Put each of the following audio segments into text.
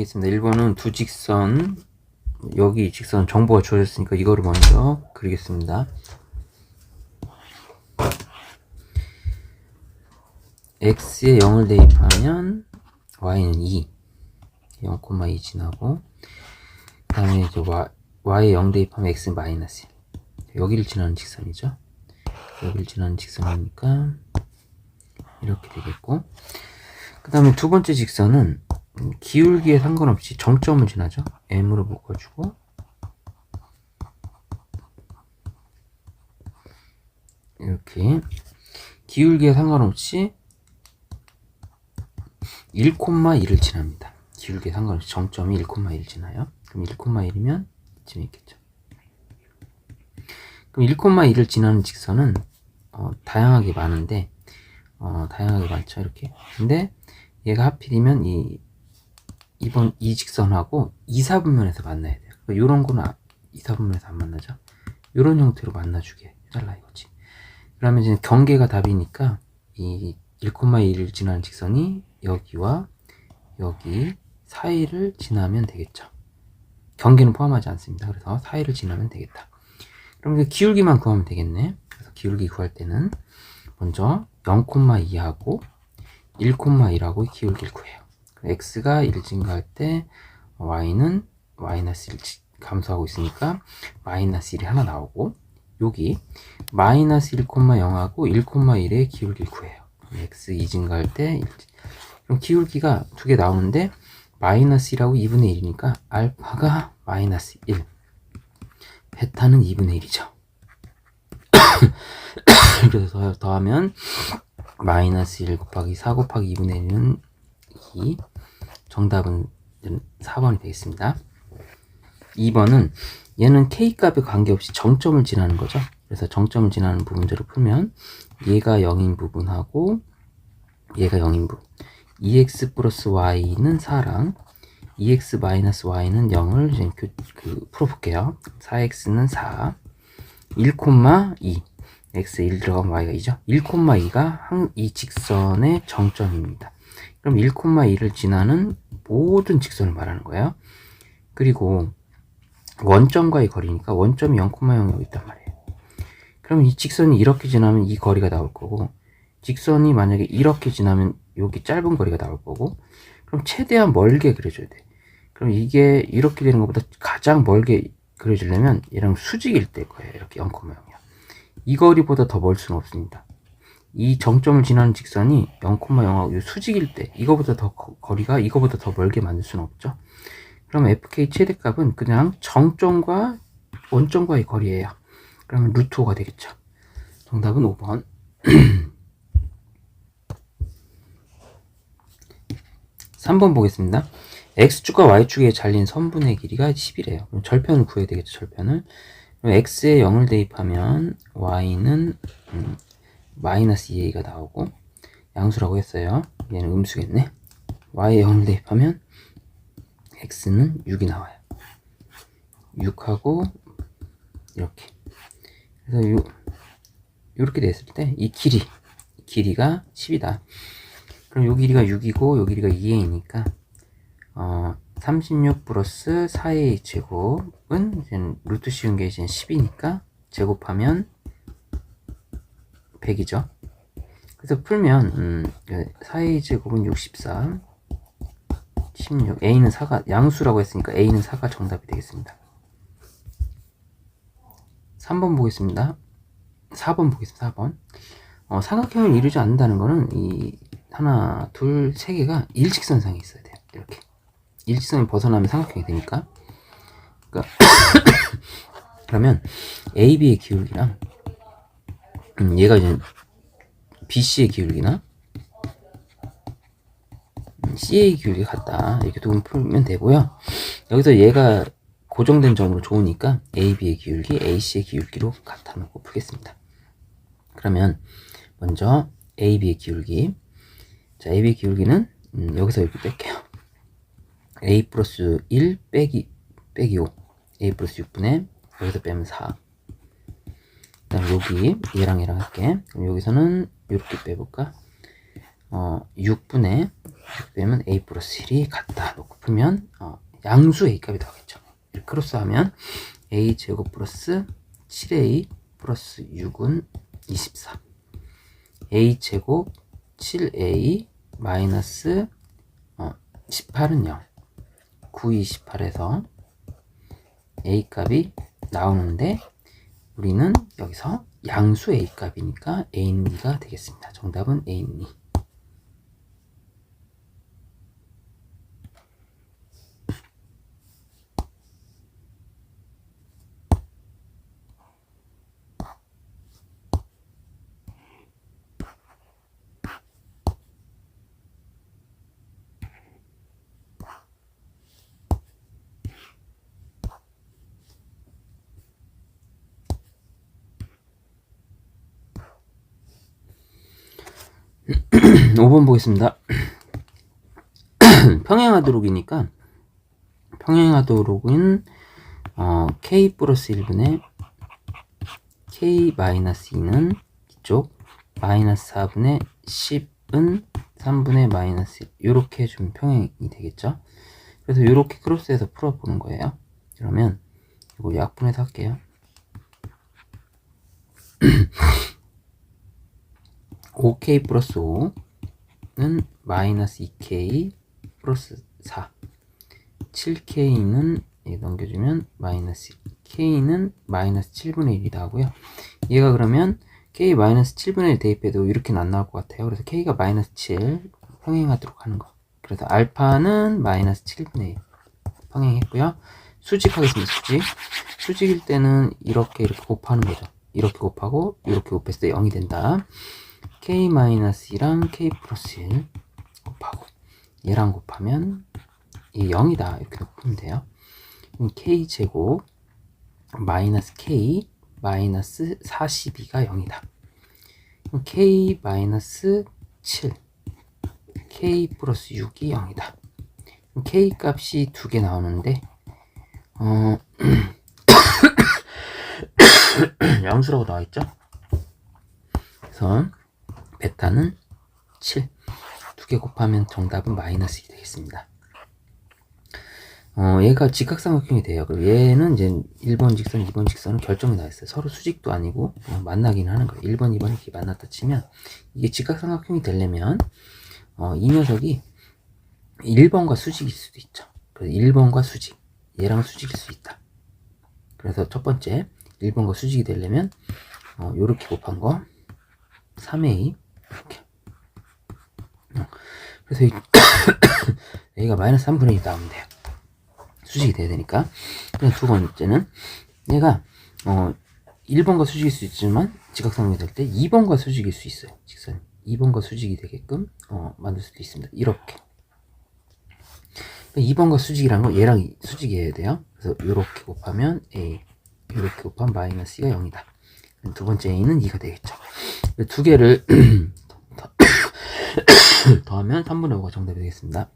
하겠습니다. 1번은 두 직선, 여기 직선 정보가 주어졌으니까 이거를 먼저 그리겠습니다. x에 0을 대입하면 y는 2, 0,2 지나고, 그 다음에 이제 y에 0 대입하면 x 마이너스 1. 여기를 지나는 직선이죠. 여기를 지나는 직선이니까 이렇게 되겠고, 그 다음에 두 번째 직선은 기울기에 상관없이 정점을 지나죠. m으로 묶어주고, 이렇게 기울기에 상관없이 1,2를 지납니다. 기울기에 상관없이 정점이 1,1 지나요. 그럼 1,1이면 이쯤에 있겠죠. 그럼 1,1을 지나는 직선은 다양하게 많은데, 다양하게 많죠. 이렇게. 근데 얘가 하필이면 이번 이 직선하고 2, 4분면에서 만나야 돼요. 요런 거는 2, 4분면에서 안 만나죠. 요런 형태로 만나주게 해달라 이거지. 그러면 이제 경계가 답이니까 이 1,1을 지나는 직선이 여기와 여기 사이를 지나면 되겠죠. 경계는 포함하지 않습니다. 그래서 사이를 지나면 되겠다. 그럼 이제 기울기만 구하면 되겠네. 그래서 기울기 구할 때는 먼저 0,2하고 1,1하고 기울기를 구해요. x가 1 증가할 때 y는 마이너스 1 감소하고 있으니까 마이너스 1이 하나 나오고, 여기 마이너스 1,0하고 1,1의 기울기를 구해요. x 2 증가할 때 1. 그럼 기울기가 두 개 나오는데 마이너스 1하고 2분의 1이니까 알파가 마이너스 1, 베타는 2분의 1이죠. 그래서 더하면 마이너스 1 곱하기 4 곱하기 2분의 1은 2. 정답은 4번이 되겠습니다. 2번은 얘는 k값에 관계없이 정점을 지나는 거죠. 그래서 정점을 지나는 부분제로 풀면 얘가 0인 부분하고 얘가 0인 부분, 2x 플러스 y는 4랑 2x 마이너스 y는 0을 이제 풀어볼게요. 4x는 4, 1,2, x에 1 들어가면 y가 2죠. 1,2가 이 직선의 정점입니다. 그럼 1,2를 지나는 모든 직선을 말하는 거예요. 그리고 원점과의 거리니까 원점이 0,0이 여기 있단 말이에요. 그럼 이 직선이 이렇게 지나면 이 거리가 나올 거고, 직선이 만약에 이렇게 지나면 여기 짧은 거리가 나올 거고, 그럼 최대한 멀게 그려줘야 돼. 그럼 이게 이렇게 되는 것보다 가장 멀게 그려주려면 얘랑 수직일 때 거예요. 이렇게 0,0이요. 이 거리보다 더 멀 수는 없습니다. 이 정점을 지나는 직선이 0,0하고 수직일 때 이거보다 더 거리가 이거보다 더 멀게 만들 수는 없죠. 그럼 fk 최대값은 그냥 정점과 원점과의 거리예요. 그러면 루트 5가 되겠죠. 정답은 5번. 3번 보겠습니다. x축과 y축에 잘린 선분의 길이가 10이래요. 그럼 절편을 구해야 되겠죠. 절편을. 그럼 x에 0을 대입하면 y는 마이너스 2a가 나오고, 양수라고 했어요. 얘는 음수겠네. y에 0을 대입하면 x는 6이 나와요. 6하고 이렇게. 그래서 이렇게 됐을 때 이 길이가 10이다. 그럼 요 길이가 6이고 요 길이가 2a니까 36 플러스 4a 제곱은 이제 루트 씌운 게 이제 10이니까 제곱하면 100이죠. 그래서 풀면 4a 제곱은 64, 16, a는 4가 양수라고 했으니까 a는 4가 정답이 되겠습니다. 3번 보겠습니다. 4번 보겠습니다. 4번. 삼각형을 이루지 않는다는 거는 이 하나, 둘, 세 개가 일직선상에 있어야 돼요. 이렇게 일직선이 벗어나면 삼각형이 되니까. 그러니까 그러면 AB의 기울기랑 얘가 이제 BC의 기울기나 CA의 기울기가 같다. 이렇게 두분 풀면 되고요. 여기서 얘가 고정된 점으로 좋으니까 AB의 기울기, AC의 기울기로 갖다 놓고 풀겠습니다. 그러면 먼저 AB의 기울기. 자, AB의 기울기는 여기서 이렇게 뺄게요. A 플러스 1 빼기 5. A 플러스 6분의 여기서 빼면 4. 그 다음 여기 얘랑 할게. 그럼 여기서는 이렇게 빼볼까? 6분의 6 빼면 A 플러스 1이 같다 놓고 풀면 양수 a 값이 나오겠죠. 이렇게 크로스하면 a 제곱 플러스 7a 플러스 6은 24. a 제곱 7a 마이너스 18은 0. 9, 28에서 a 값이 나오는데 우리는 여기서 양수 a 값이니까 a는 2가 되겠습니다. 정답은 a는 2. 5번 보겠습니다. 평행하도록이니까 평행하도록은 k 플러스 1분의 k 마이너스 2는 이쪽 마이너스 4분의 10은 3분의 마이너스 1 이렇게 좀 평행이 되겠죠. 그래서 이렇게 크로스해서 풀어보는 거예요. 그러면 이거 약분해서 할게요. 5k 플러스 5는 마이너스 2k 플러스 4 7k는 넘겨주면 마이너스 1 k는 마이너스 7분의 1이다 하고요. 얘가 그러면 k 마이너스 7분의 1 대입해도 이렇게는 안 나올 것 같아요. 그래서 k가 마이너스 7 평행하도록 하는 거. 그래서 알파는 마이너스 7분의 1 평행했고요. 수직하겠습니다. 수직일 때는 이렇게 곱하는 거죠. 이렇게 곱하고 이렇게 곱했을 때 0이 된다. k-2랑 k 플러스 1 곱하고 얘랑 곱하면 이 0이다 이렇게 놓으면 돼요. k 제곱 마이너스 k 마이너스 42가 0이다. k 마이너스 7 k 플러스 6이 0이다. k 값이 두 개 나오는데 양수라고 나와있죠. 그래서 베타는 7 두 개 곱하면 정답은 마이너스 2 되겠습니다. 얘가 직각삼각형이 돼요. 그리고 얘는 이제 1번 직선, 2번 직선은 결정이 나 있어요. 서로 수직도 아니고 만나기는 하는 거예요. 1번, 2번 이렇게 만났다 치면 이게 직각삼각형이 되려면 이 녀석이 1번과 수직일 수도 있죠. 그래서 1번과 수직, 얘랑 수직일 수 있다. 그래서 첫 번째 1번과 수직이 되려면 요렇게 곱한 거 3a 이렇게. 그래서 A가 마이너스 3분의 1 나오면 돼요. 수직이 돼야 되니까. 그래서 두 번째는 얘가 1번과 수직일 수 있지만 직각삼각형이 될 때 2번과 수직일 수 있어요. 직선 2번과 수직이 되게끔 만들 수도 있습니다. 이렇게 2번과 수직이라는 건 얘랑 수직이어야 돼요. 그래서 이렇게 곱하면 A, 이렇게 곱하면 마이너스 2가 0이다. 두 번째 A는 2가 되겠죠. 두 개를 더하면 3분의 5가 정답이 되겠습니다.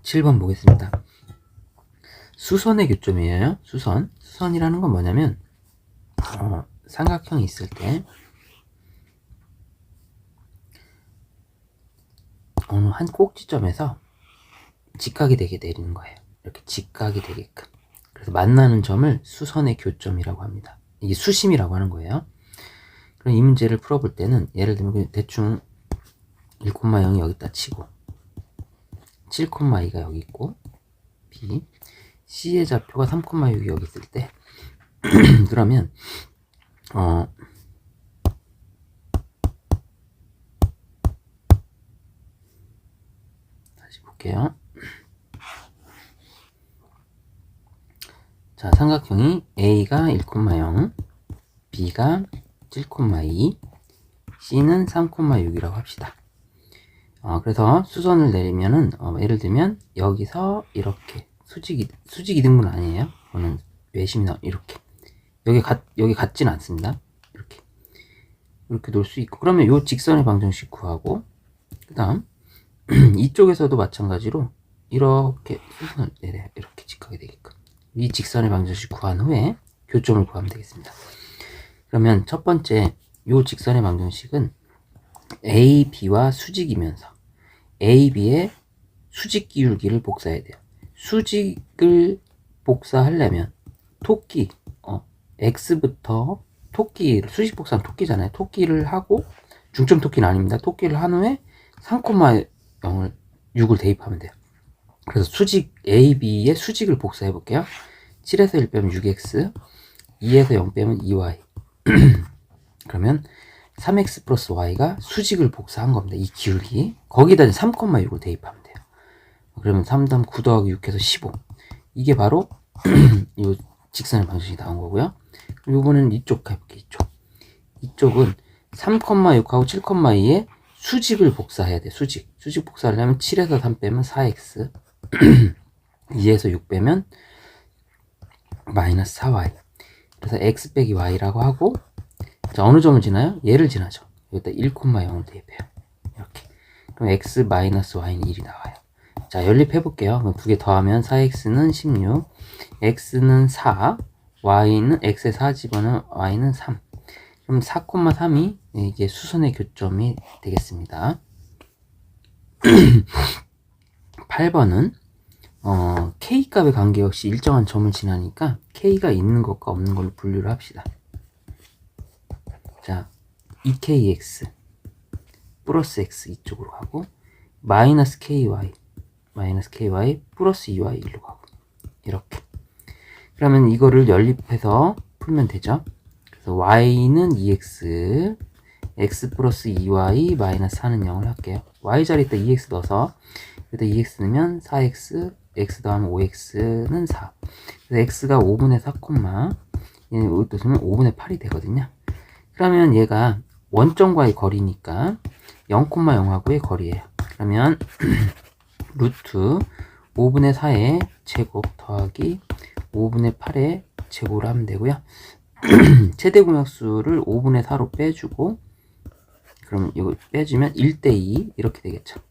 7번 보겠습니다. 수선의 교점이에요. 수선이라는 건 뭐냐면 삼각형이 있을 때 어느 한 꼭지점에서 직각이 되게 내리는 거예요. 이렇게 직각이 되게끔. 그래서 만나는 점을 수선의 교점이라고 합니다. 이게 수심이라고 하는 거예요. 그럼 이 문제를 풀어볼 때는 예를 들면 대충 1,0이 여기다 치고 7,2가 여기 있고 B, C의 좌표가 3,6이 여기 있을 때 그러면 다시 볼게요. 자, 삼각형이 A가 1,0, B가 7,2, C는 3,6이라고 합시다. 그래서 수선을 내리면은 예를 들면 여기서 이렇게 수직 이등분 아니에요. 이거는 외심이 이렇게 여기 같진 않습니다. 이렇게 놓을 수 있고 그러면 요 직선의 방정식 구하고 그다음 이쪽에서도 마찬가지로 이렇게 수선을 내려요. 이렇게 직각이 되게끔 이 직선의 방정식 구한 후에 교점을 구하면 되겠습니다. 그러면 첫 번째 요 직선의 방정식은 A, B와 수직이면서 A, B의 수직 기울기를 복사해야 돼요. 수직을 복사하려면 토끼, X부터 토끼를, 수직 복사는 토끼잖아요. 토끼를 하고, 중점 토끼는 아닙니다. 토끼를 한 후에 3,0을 6을 대입하면 돼요. 그래서 수직 A, B의 수직을 복사해 볼게요. 7에서 1 빼면 6X, 2에서 0 빼면 2Y. 그러면 3X 플러스 Y가 수직을 복사한 겁니다. 이 기울기. 거기다 3,6을 대입하면 돼요. 그러면 3다음 9 더하기 6해서 15. 이게 바로 이 직선의 방정식이 나온 거고요. 요거는 이쪽 해볼게요. 이쪽은 3,6하고 7,2에 수직을 복사해야 돼. 수직 복사를 하면 7에서 3 빼면 4x 2에서 6 빼면 마이너스 4y. 그래서 x 빼기 y라고 하고, 자, 어느 점을 지나요? 얘를 지나죠. 여기다 1,0을 대입해요. 이렇게. 그럼 x 마이너스 y는 1이 나와요. 자, 연립해 볼게요. 그럼 두 개 더하면 4x는 16, x는 4, y는 x에 4 집어넣으면 y는 3. 그럼 4,3이 이게 수선의 교점이 되겠습니다. 8번은 K값의 관계없이 일정한 점을 지나니까 K가 있는 것과 없는 걸로 분류를 합시다. 자, 2KX 플러스 X 이쪽으로 가고, 마이너스 KY 플러스 2Y 일로 가고, 이렇게. 그러면 이거를 연립해서 풀면 되죠. 그래서 Y는 2X, X 플러스 2Y 마이너스 4는 0을 할게요. Y 자리에다 2X 넣어서 여기다 2X 넣으면 4X, X 더하면 5X는 4. 그래서 X가 5분의 4, 얘는 여기다 쓰면 5분의 8이 되거든요. 그러면 얘가 원점과의 거리니까 0,0하고의 거리예요. 그러면 루트 5분의 4의 제곱 더하기 5분의 8의 제곱을 하면 되고요. 최대 공약수를 5분의 4로 빼주고, 그럼 이거 빼주면 1대2 이렇게 되겠죠.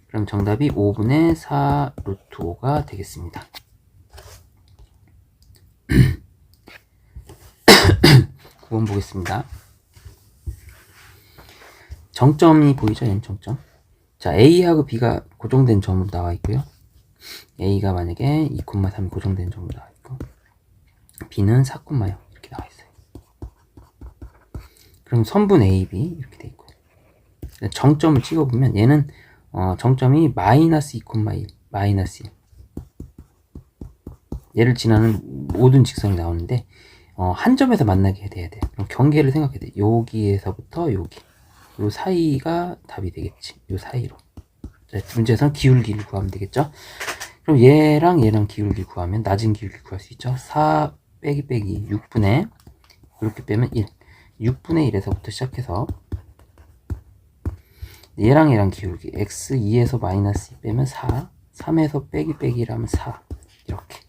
그럼 정답이 5분의 4 루트 5가 되겠습니다. 9번 보겠습니다. 정점이 보이죠? 얘는 정점. 자, A하고 B가 고정된 점으로 나와 있고요. A가 만약에 2,3이 고정된 점으로 나와 있고, B는 4,0 이렇게 나와 있어요. 그럼 선분 AB 이렇게 돼 있고요. 정점을 찍어보면 얘는 정점이 마이너스 2,1, 마이너스 1. 얘를 지나는 모든 직선이 나오는데 한 점에서 만나게 돼야 돼. 그럼 경계를 생각해야 돼. 여기에서부터 여기, 요 사이가 답이 되겠지. 요 사이로. 자, 문제에서는 기울기를 구하면 되겠죠. 그럼 얘랑 기울기를 구하면 낮은 기울기 구할 수 있죠. 4 빼기 6분의, 이렇게 빼면 1. 6분의 1에서부터 시작해서 얘랑 기울기 x 2에서 마이너스 2 빼면 4, 3에서 빼기 1하면 4. 이렇게.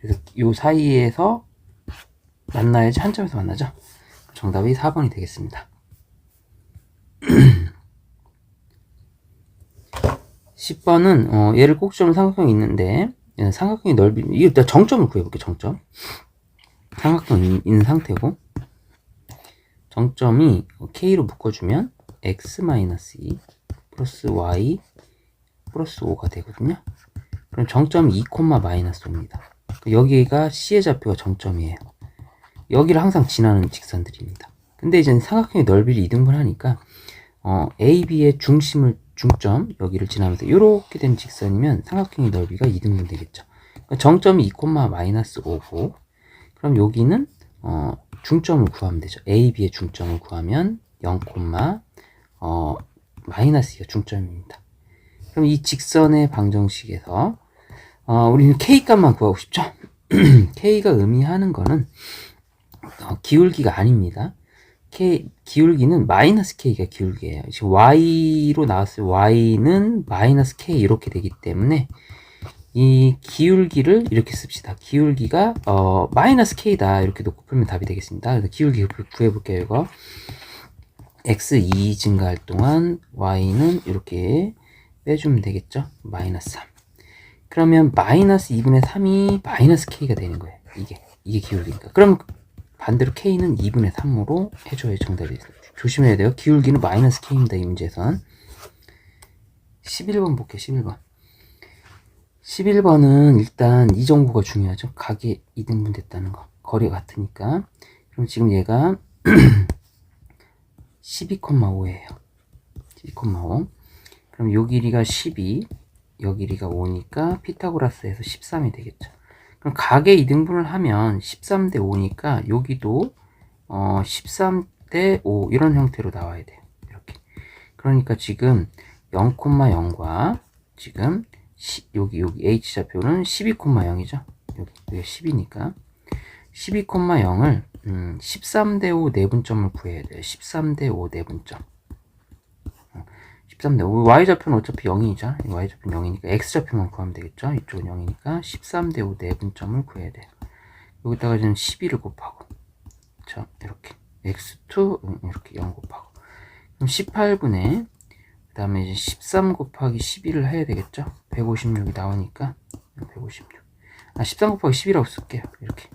그래서 요 사이에서 만나야지 한 점에서 만나죠. 정답이 4번이 되겠습니다. 10번은 얘를 꼭지점 삼각형이 있는데, 얘는 삼각형의 넓이, 이거 일단 정점을 구해볼게요. 정점. 삼각형이 있는 상태고, 정점이 K로 묶어주면 x-2 플러스 y 플러스 5가 되거든요. 그럼 정점이 2, 마이너스 5입니다. 여기가 C의 좌표가 정점이에요. 여기를 항상 지나는 직선들입니다. 근데 이제 삼각형의 넓이를 2등분하니까 A, B의 중점, 여기를 지나면서 이렇게 된 직선이면 삼각형의 넓이가 2등분 되겠죠. 그러니까 정점이 2, 마이너스 5고, 그럼 여기는 중점을 구하면 되죠. A, B의 중점을 구하면 0, 마이너스 2가 중점입니다. 그럼 이 직선의 방정식에서 우리는 K 값만 구하고 싶죠. K가 의미하는 거는 기울기가 아닙니다. 기울기는 마이너스 K가 기울기예요. 지금 Y로 나왔어요. Y는 마이너스 K 이렇게 되기 때문에 이 기울기를 이렇게 씁시다. 기울기가 마이너스 K다 이렇게 놓고 풀면 답이 되겠습니다. 그래서 기울기 구해볼게요. 이거 x 2 증가할 동안 y는 이렇게 빼주면 되겠죠. 마이너스 3. 그러면 마이너스 2분의 3이 마이너스 K가 되는 거예요. 이게 기울기니까. 그럼 반대로 K는 2분의 3으로 해줘야 정답이 됩니다. 조심해야 돼요. 기울기는 마이너스 K입니다. 이 문제에선. 11번 볼게요. 11번. 11번은 일단 이 정보가 중요하죠. 각이 2등분 됐다는 거. 거리가 같으니까. 그럼 지금 얘가 12,5예요. 12,5. 그럼 요 길이가 12, 요 길이가 5니까 피타고라스에서 13이 되겠죠. 그럼 각의 2등분을 하면 13대 5니까 여기도 13대 5 이런 형태로 나와야 돼요. 이렇게. 그러니까 지금 0,0과 지금 여기 H좌표는 12,0이죠. 여기 10이니까 12,0을 13대 5 내분점을 구해야 돼요. 13대 5 내분점. 13대 5. Y좌표는 어차피 0이죠. Y좌표는 0이니까 X좌표만 구하면 되겠죠. 이쪽은 0이니까 13대 5 내분점을 구해야 돼요. 여기다가 지금 12를 곱하고. 자, 이렇게. X2, 이렇게 0 곱하고. 그럼 18분의, 그 다음에 이제 13 곱하기 12를 해야 되겠죠. 156이 나오니까, 156. 13 곱하기 10이라고 쓸게요. 이렇게.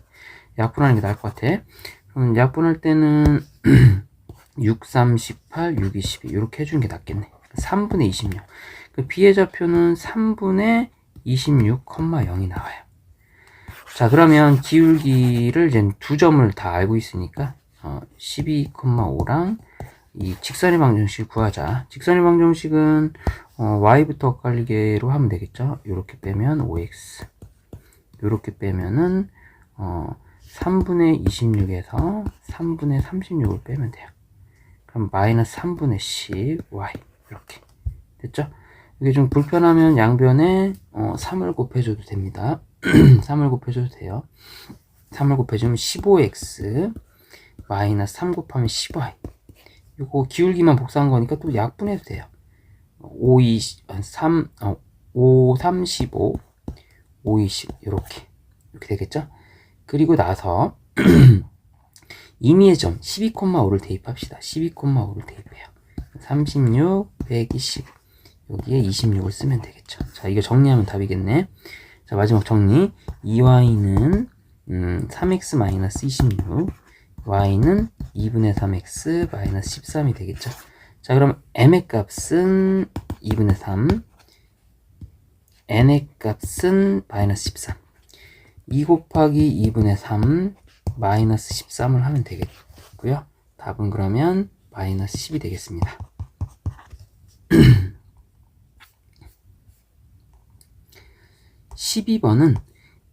약분하는 게 나을 것 같아. 그럼 약분할 때는 6, 3, 18, 6, 2, 12. 이렇게 해주는 게 낫겠네. 3분의 26. 그 B의 좌표는 3분의 26,0이 나와요. 자, 그러면 기울기를 이제 두 점을 다 알고 있으니까 12,5랑 이 직선의 방정식을 구하자. 직선의 방정식은 y부터 엇갈리게로 하면 되겠죠. 이렇게 빼면 5x. 이렇게 빼면은 3분의 26에서 3분의 36을 빼면 돼요. 그럼 마이너스 3분의 10 y 이렇게 됐죠? 이게 좀 불편하면 양변에 3을 곱해줘도 됩니다. 3을 곱해줘도 돼요. 3을 곱해주면 15x 마이너스 3 곱하면 10y. 이거 기울기만 복사한 거니까 또 약분해도 돼요. 5, 3, 15, 5, 20 이렇게 되겠죠? 그리고 나서 임의의 점 12,5를 대입합시다. 12,5를 대입해요. 36, 120 여기에 26을 쓰면 되겠죠. 자, 이거 정리하면 답이겠네. 자, 마지막 정리. 2y는 3x-26 y는 2분의 3x 마이너스 13이 되겠죠. 자, 그럼 m의 값은 2분의 3 n의 값은 마이너스 13 2 곱하기 2분의 3 마이너스 13을 하면 되겠고요. 답은 그러면 마이너스 10이 되겠습니다. 12번은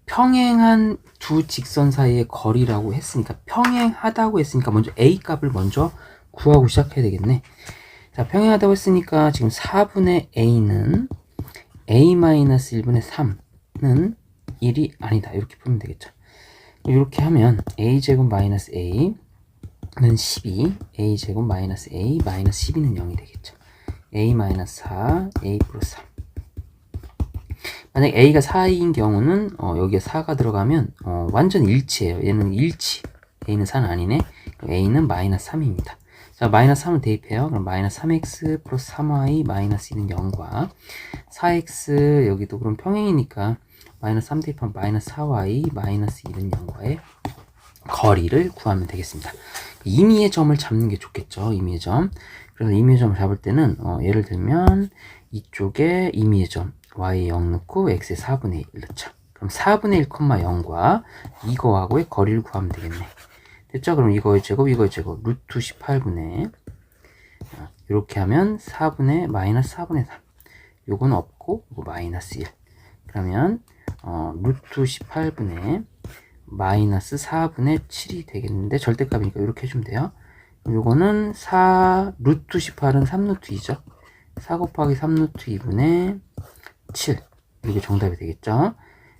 평행한 두 직선 사이의 거리라고 했으니까 평행하다고 했으니까 먼저 A 값을 먼저 구하고 시작해야 되겠네. 자, 평행하다고 했으니까 지금 4분의 A는 A-1분의 3는 1이 아니다. 이렇게 풀면 되겠죠. 이렇게 하면 A제곱 마이너스 A는 12, A제곱 마이너스 A 마이너스 12는 0이 되겠죠. A 마이너스 4, A 플러스 3. 만약 A가 4인 경우는 여기에 4가 들어가면 완전 일치예요. 얘는 일치. A는 4는 아니네. 그럼 A는 마이너스 3입니다. 자, 마이너스 3을 대입해요. 그럼 마이너스 3x 플러스 3y 마이너스 2는 0과 4x 여기도 그럼 평행이니까 마이너스 3 대입하면 마이너스 4y 마이너스 2는 0과의 거리를 구하면 되겠습니다. 임의의 점을 잡는 게 좋겠죠. 임의의 점. 그래서 임의의 점을 잡을 때는 예를 들면 이쪽에 임의의 점 y에 0 넣고 x에 4분의 1 넣죠. 그럼 4분의 1, 0과 이거하고의 거리를 구하면 되겠네. 됐죠? 그럼 이거의 제곱, 이거의 제곱, 루트 18분의 이렇게 하면 4분의 마이너스 4분의 3. 요건 없고 요거 마이너스 1. 그러면 루트 18분의 마이너스 4분의 7이 되겠는데 절대값이니까 이렇게 해주면 돼요. 요거는 4 루트 18은 3루트 2죠. 4 곱하기 3루트 2분의 7 이게 정답이 되겠죠.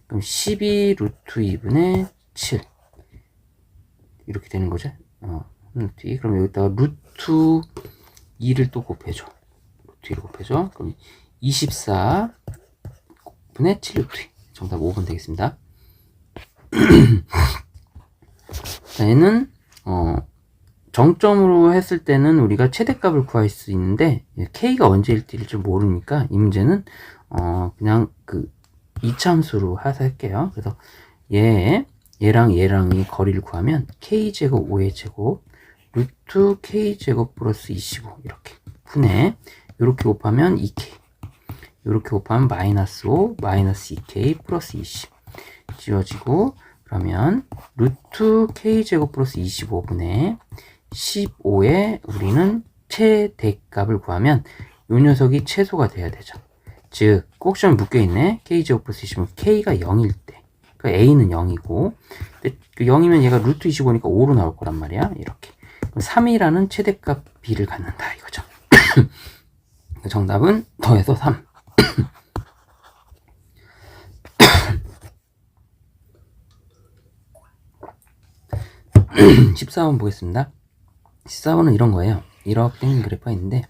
그럼 12 루트 2분의 7 이렇게 되는 거죠. 루트 2. 그럼 여기다가 루트 2를 또 곱해줘. 루트 2를 곱해줘. 그럼 24 분의 7 루트 2. 정답 5번 되겠습니다. 자, 얘는 정점으로 했을 때는 우리가 최대값을 구할 수 있는데 k가 언제일지를 좀 모르니까 이 문제는 그냥 그 이차함수로 해서 할게요. 그래서 얘랑 얘랑의 거리를 구하면 k제곱 5의 제곱 루트 k제곱 플러스 25 이렇게 분해 이렇게 곱하면 2k 이렇게 곱하면 마이너스 5 마이너스 2k 플러스 20 지워지고 그러면 루트 k제곱 플러스 25분의 15에 우리는 최대값을 구하면 이 녀석이 최소가 돼야 되죠. 즉 꼭지점 묶여있네. k제곱 플러스 25는 k가 0일 때 그러니까 a는 0이고 0이면 얘가 루트 25니까 5로 나올 거란 말이야. 이렇게 3이라는 최대값 b를 갖는다 이거죠. 정답은 더해서 3. 14번 보겠습니다. 14번은 이런 거예요. 이렇게 생긴 그래프가 있는데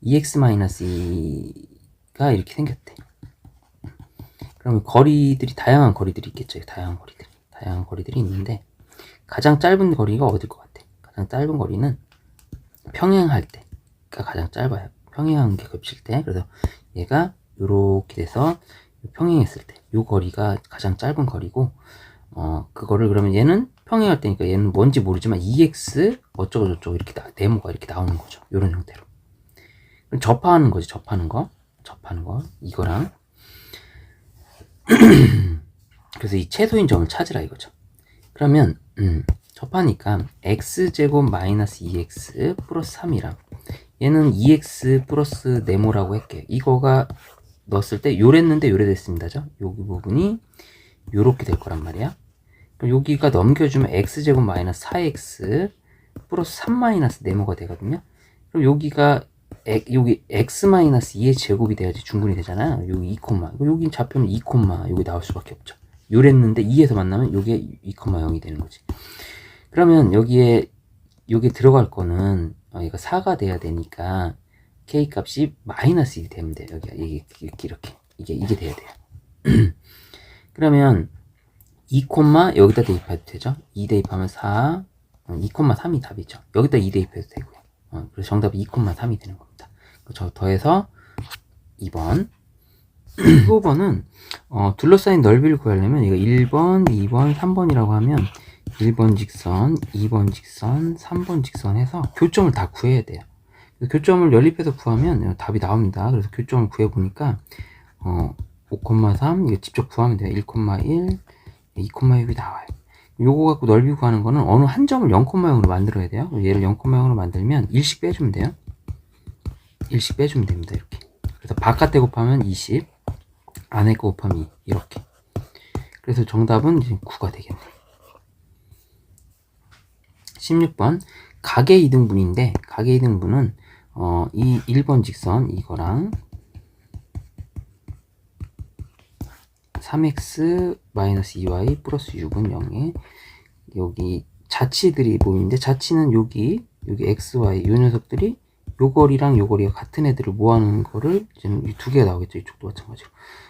2x-2가 이렇게 생겼대. 그러면 거리들이 다양한 거리들이 있겠죠. 다양한 거리들이 있는데 가장 짧은 거리가 어딜 것 같아? 가장 짧은 거리는 평행할 때가 가장 짧아요. 평행한 게 겹칠 때. 그래서 얘가 이렇게 돼서 평행했을 때 이 거리가 가장 짧은 거리고 그거를 그러면 얘는 평행할 때니까 얘는 뭔지 모르지만 2x 어쩌고 저쩌고 이렇게 네모가 이렇게 나오는 거죠. 이런 형태로. 그럼 접하는 거지. 접하는 거 이거랑 그래서 이 최소인 점을 찾으라 이거죠. 그러면 접하니까 x제곱 마이너스 2x 플러스 3이랑 얘는 2x 플러스 네모라고 할게요. 이거가 넣었을 때 요랬는데 요래됐습니다죠. 여기 부분이 요렇게 될 거란 말이야. 그럼 여기가 넘겨주면 x제곱 마이너스 4x 플러스 3 마이너스 네모가 되거든요. 그럼 여기가 여기 x 마이너스 2의 제곱이 돼야지 중분이 되잖아요. 여기 2, 여기 좌표는 2, 여기 나올 수밖에 없죠. 요랬는데 2에서 만나면 요게 2,0이 되는 거지. 그러면 여기에 들어갈 거는 얘가 4가 돼야 되니까 k 값이 마이너스 1이 되면 돼요. 여기가 이렇게 이게 돼야 돼요. 그러면 2, 여기다 대입해도 되죠. 2 대입하면 4, 2,3이 답이죠. 여기다 2 대입해도 되고요. 그래서 정답이 2,3이 되는 겁니다. 저 더해서 2번. 15번은 둘러싸인 넓이를 구하려면 이거 1번, 2번, 3번이라고 하면 1번 직선, 2번 직선, 3번 직선 해서 교점을 다 구해야 돼요. 교점을 연립해서 구하면 답이 나옵니다. 그래서 교점을 구해보니까 5,3 이거 직접 구하면 돼요. 1,1, 2,6이 나와요. 요거 갖고 넓이 구하는 거는 어느 한 점을 0,0으로 만들어야 돼요. 얘를 0,0으로 만들면 1씩 빼주면 돼요. 1씩 빼주면 됩니다. 이렇게. 그래서 바깥에 곱하면 20, 안에 거 곱하면 2 이렇게. 그래서 정답은 이제 9가 되겠네. 16번 가계 이등분인데 가계 이등분은 이 1번 직선 이거랑 3x-2y 플러스 6은 0에 여기 자치들이 보이는데 자치는 여기 xy 이 녀석들이 요 거리랑 요 거리가 같은 애들을 모아놓은 거를 지금 이 두 개가 나오겠죠. 이쪽도 마찬가지로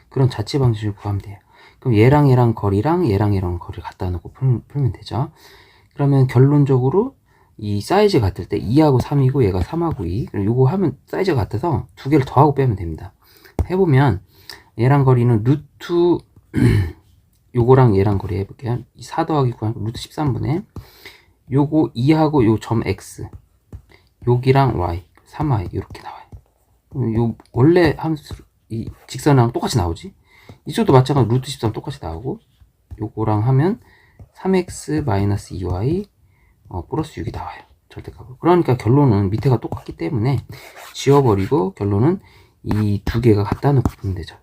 그런 자치 방식을 구하면 돼요. 그럼 얘랑 거리랑 얘랑 거리를 갖다 놓고 풀면 되죠. 그러면 결론적으로 이 사이즈 같을 때 2하고 3이고 얘가 3하고 2 그리고 요거 하면 사이즈가 같아서 두 개를 더하고 빼면 됩니다. 해보면 얘랑 거리는 루트 요거랑 얘랑 거리 해볼게요. 4 더하기 9 루트 13분의 요거 2하고 요 점 x 여기랑 y 3y 이렇게 나와요. 요 원래 함수 이 직선이랑 똑같이 나오지. 이쪽도 마찬가지로 루트 13 똑같이 나오고 요거랑 하면 3x-2y 플러스 6이 나와요. 절대값으로. 그러니까 결론은 밑에가 똑같기 때문에 지워버리고 결론은 이 두 개가 갖다 놓고 보면 되죠.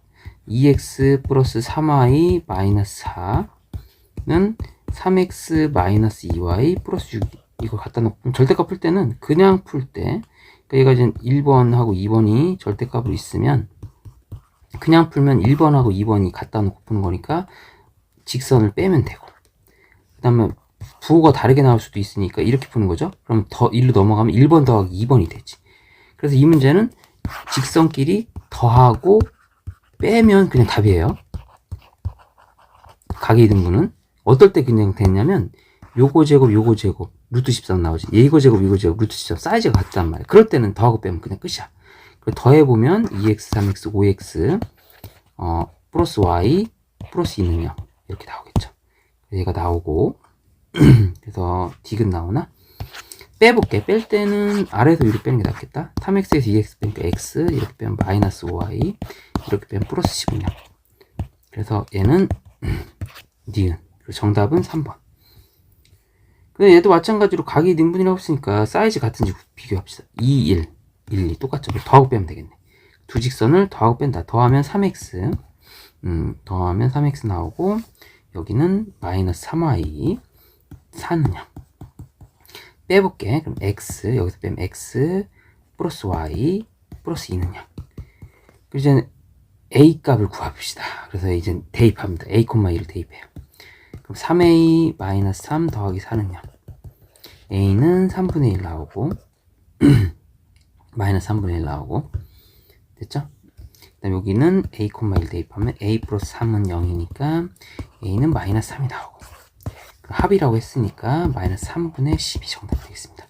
2x 플러스 3y 마이너스 4는 3x 마이너스 2y 플러스 6 이걸 갖다 놓고 절대값 풀 때는 그냥 풀 때 그러니까 얘가 이제 1번하고 2번이 절대값으로 있으면 그냥 풀면 1번하고 2번이 갖다 놓고 푸는 거니까 직선을 빼면 되고 그 다음에 부호가 다르게 나올 수도 있으니까 이렇게 푸는 거죠. 그럼 더 1로 넘어가면 1번 더하기 2번이 되지. 그래서 이 문제는 직선끼리 더하고 빼면 그냥 답이에요. 가계 이등분은 어떨 때 그냥 됐냐면 요거 제곱 루트 13 나오지. 이거 제곱 루트 13 사이즈가 같단 말이야. 그럴 때는 더하고 빼면 그냥 끝이야. 더해보면 2x 3x 5x 플러스 y 플러스 2는 0 이렇게 나오겠죠. 얘가 나오고 그래서 디귿 나오나? 빼볼게. 뺄 때는 아래에서 위로 빼는 게 낫겠다. 3x에서 2x 빼니까 x, 이렇게 빼면 마이너스 5y, 이렇게 빼면 플러스 15냐. 그래서 얘는 니은. 그리고 정답은 3번. 근데 얘도 마찬가지로 각이 등분이라고 했으니까 사이즈 같은지 비교합시다. 2, 1, 1, 2 똑같죠. 더하고 빼면 되겠네. 두 직선을 더하고 뺀다. 더하면 3x, 더하면 3x 나오고 여기는 마이너스 3y, 4는요. 빼볼게. 그럼 x, 여기서 빼면 x 플러스 y 플러스 2는요. 그리고 이제 a 값을 구합시다. 그래서 이제 대입합니다. a, 1을 대입해요. 그럼 3a 마이너스 3 더하기 4는요. a는 3분의 1 나오고 마이너스 3분의 1 나오고 됐죠? 그 다음 여기는 a, 1 대입하면 a 플러스 3은 0이니까 a는 마이너스 3이 나오고 합이라고 했으니까 마이너스 3분의 10이 정답이 되겠습니다.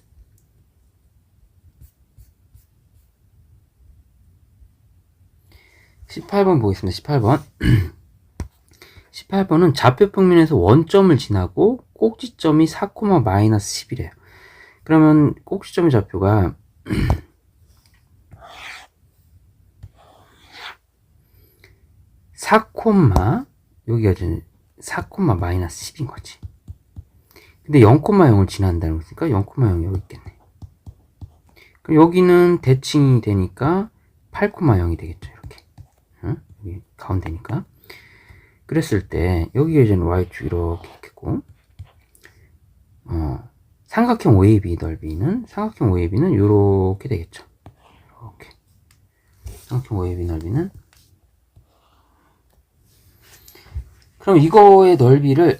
(18번) 보겠습니다. 18번 18번은 좌표 평면에서 원점을 지나고 꼭지점이 4, 마이너스 10이래요. 그러면 꼭지점의 좌표가 4, 여기가 4, 마이너스 10인 거지. 근데 0,0을 지난다는 거니까 0,0이 여기 있겠네. 그럼 여기는 대칭이 되니까 8,0이 되겠죠. 이렇게. 응? 여기 가운데니까. 그랬을 때 여기가 이제 y축 이렇게 있겠고 삼각형 OAB 넓이는 이렇게 되겠죠. 이렇게. 삼각형 OAB 넓이는 그럼 이거의 넓이를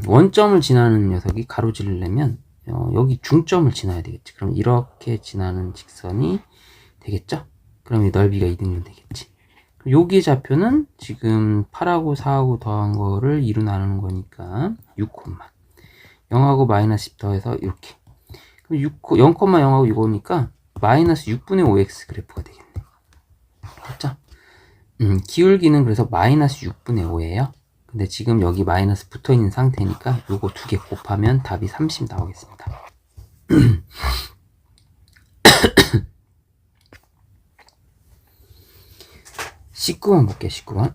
원점을 지나는 녀석이 가로지르려면 여기 중점을 지나야 되겠지. 그럼 이렇게 지나는 직선이 되겠죠. 그럼 이 넓이가 2등분 되겠지. 여기 좌표는 지금 8하고 4하고 더한 거를 2로 나누는 거니까 6, 0하고 마이너스 10 더해서 이렇게. 그럼 0,0하고 이거니까 마이너스 6분의 5x 그래프가 되겠네. 됐죠? 기울기는 그래서 마이너스 6분의 5예요. 근데 지금 여기 마이너스 붙어 있는 상태니까 요거 두 개 곱하면 답이 30 나오겠습니다. 19번 볼게요. 19번.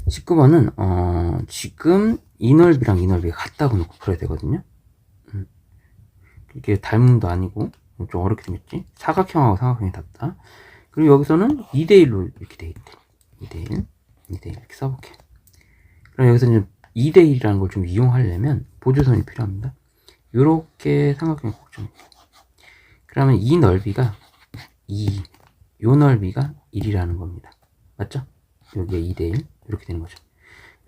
19번은 지금 이 넓이랑 이 넓이가 같다고 놓고 풀어야 되거든요. 이게 닮음도 아니고 좀 어렵게 생겼지. 사각형하고 사각형이 같다. 그리고 여기서는 2대1로 이렇게 돼 있대. 2대1 이렇게 써볼게. 그럼 여기서 이제 2대1이라는 걸 좀 이용하려면 보조선이 필요합니다. 요렇게 삼각형이 꼭 좀. 그러면 이 넓이가 2, 요 넓이가 1이라는 겁니다. 맞죠? 여기가 2대1 이렇게 되는 거죠.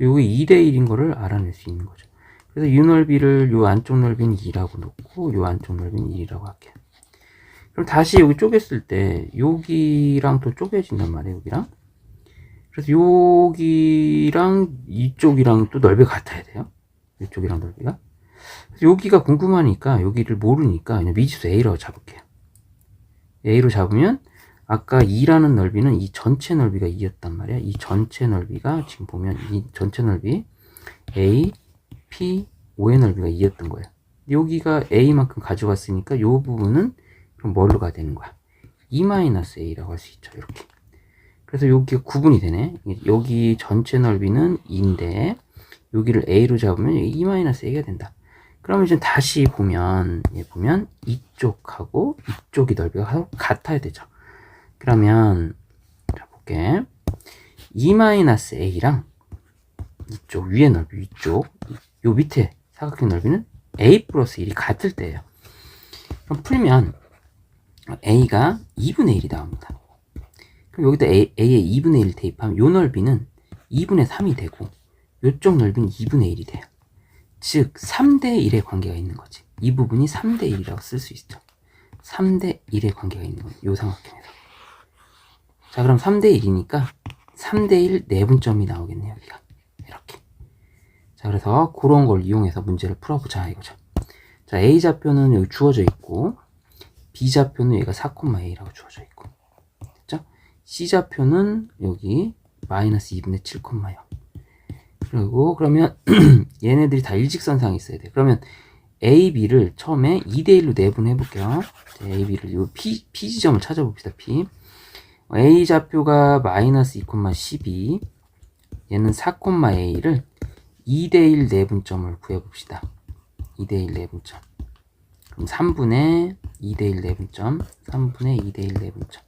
여기 2대1인 거를 알아낼 수 있는 거죠. 그래서 이 넓이를 요 안쪽 넓이는 2라고 놓고 요 안쪽 넓이는 1이라고 할게요. 그럼 다시 여기 쪼갰을 때 여기랑 또 쪼개진단 말이에요. 여기랑. 그래서 여기랑 이쪽이랑 또 넓이가 같아야 돼요. 이쪽이랑 넓이가. 그래서 여기가 궁금하니까 여기를 모르니까 그냥 미지수 A라고 잡을게요. A로 잡으면 아까 2라는 넓이는 이 전체 넓이가 2였단 말이야. 이 전체 넓이가 지금 보면 이 전체 넓이 A, P, O의 넓이가 2였던 거예요. 여기가 A만큼 가져갔으니까 이 부분은 그럼 뭘로 가야 되는 거야? 2-A라고 할 수 있죠. 이렇게. 그래서 여기가 구분이 되네. 여기 전체 넓이는 2인데 여기를 A로 잡으면 2-A가 된다. 그러면 이제 다시 보면 이쪽하고 이쪽이 넓이가 같아야 되죠. 그러면 자 볼게. 2-A랑 이쪽 위의 넓이 위쪽 요 밑에 사각형 넓이는 A 플러스 1이 같을 때예요. 그럼 풀면 A가 2분의 1이 나옵니다. 그럼 여기다 A에 2분의 1을 대입하면 요 넓이는 2분의 3이 되고 요쪽 넓이는 2분의 1이 돼요. 즉 3대 1의 관계가 있는 거지. 이 부분이 3대 1이라고 쓸 수 있죠. 3대 1의 관계가 있는 거예요. 요 삼각형에서. 자, 그럼 3대 1이니까 3대 1 내분점이 나오겠네요. 여기가. 이렇게. 자, 그래서 그런 걸 이용해서 문제를 풀어보자 이거죠. 자, A좌표는 여기 주어져 있고 B좌표는 여기가 4,A라고 주어져 있고 됐죠? C좌표는 여기 마이너스 2분의 7,0. 그리고 그러면 얘네들이 다 일직선상에 있어야 돼. 그러면 A, B를 처음에 2대1로 내분해 볼게요. A, B를 요 P 지점을 찾아봅시다. P. A 좌표가 마이너스 2, 12. 얘는 4, A를 2대1 내분점을 구해봅시다. 2대1 내분점. 그럼 3분의 2대1 내분점. 3분의 2대1 내분점.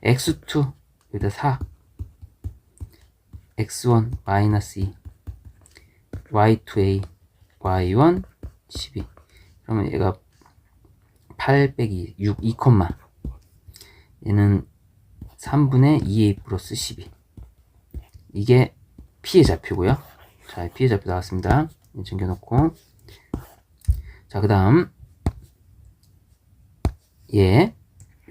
x2 여기다 4. x1 마이너스 2. y2a. y1 12. 그러면 얘가 8 빼기 6, 2, 얘는 3분의 2a 플러스 12. 이게 P의 좌표고요. 자, P의 좌표 나왔습니다. 챙겨놓고. 자, 그 다음 얘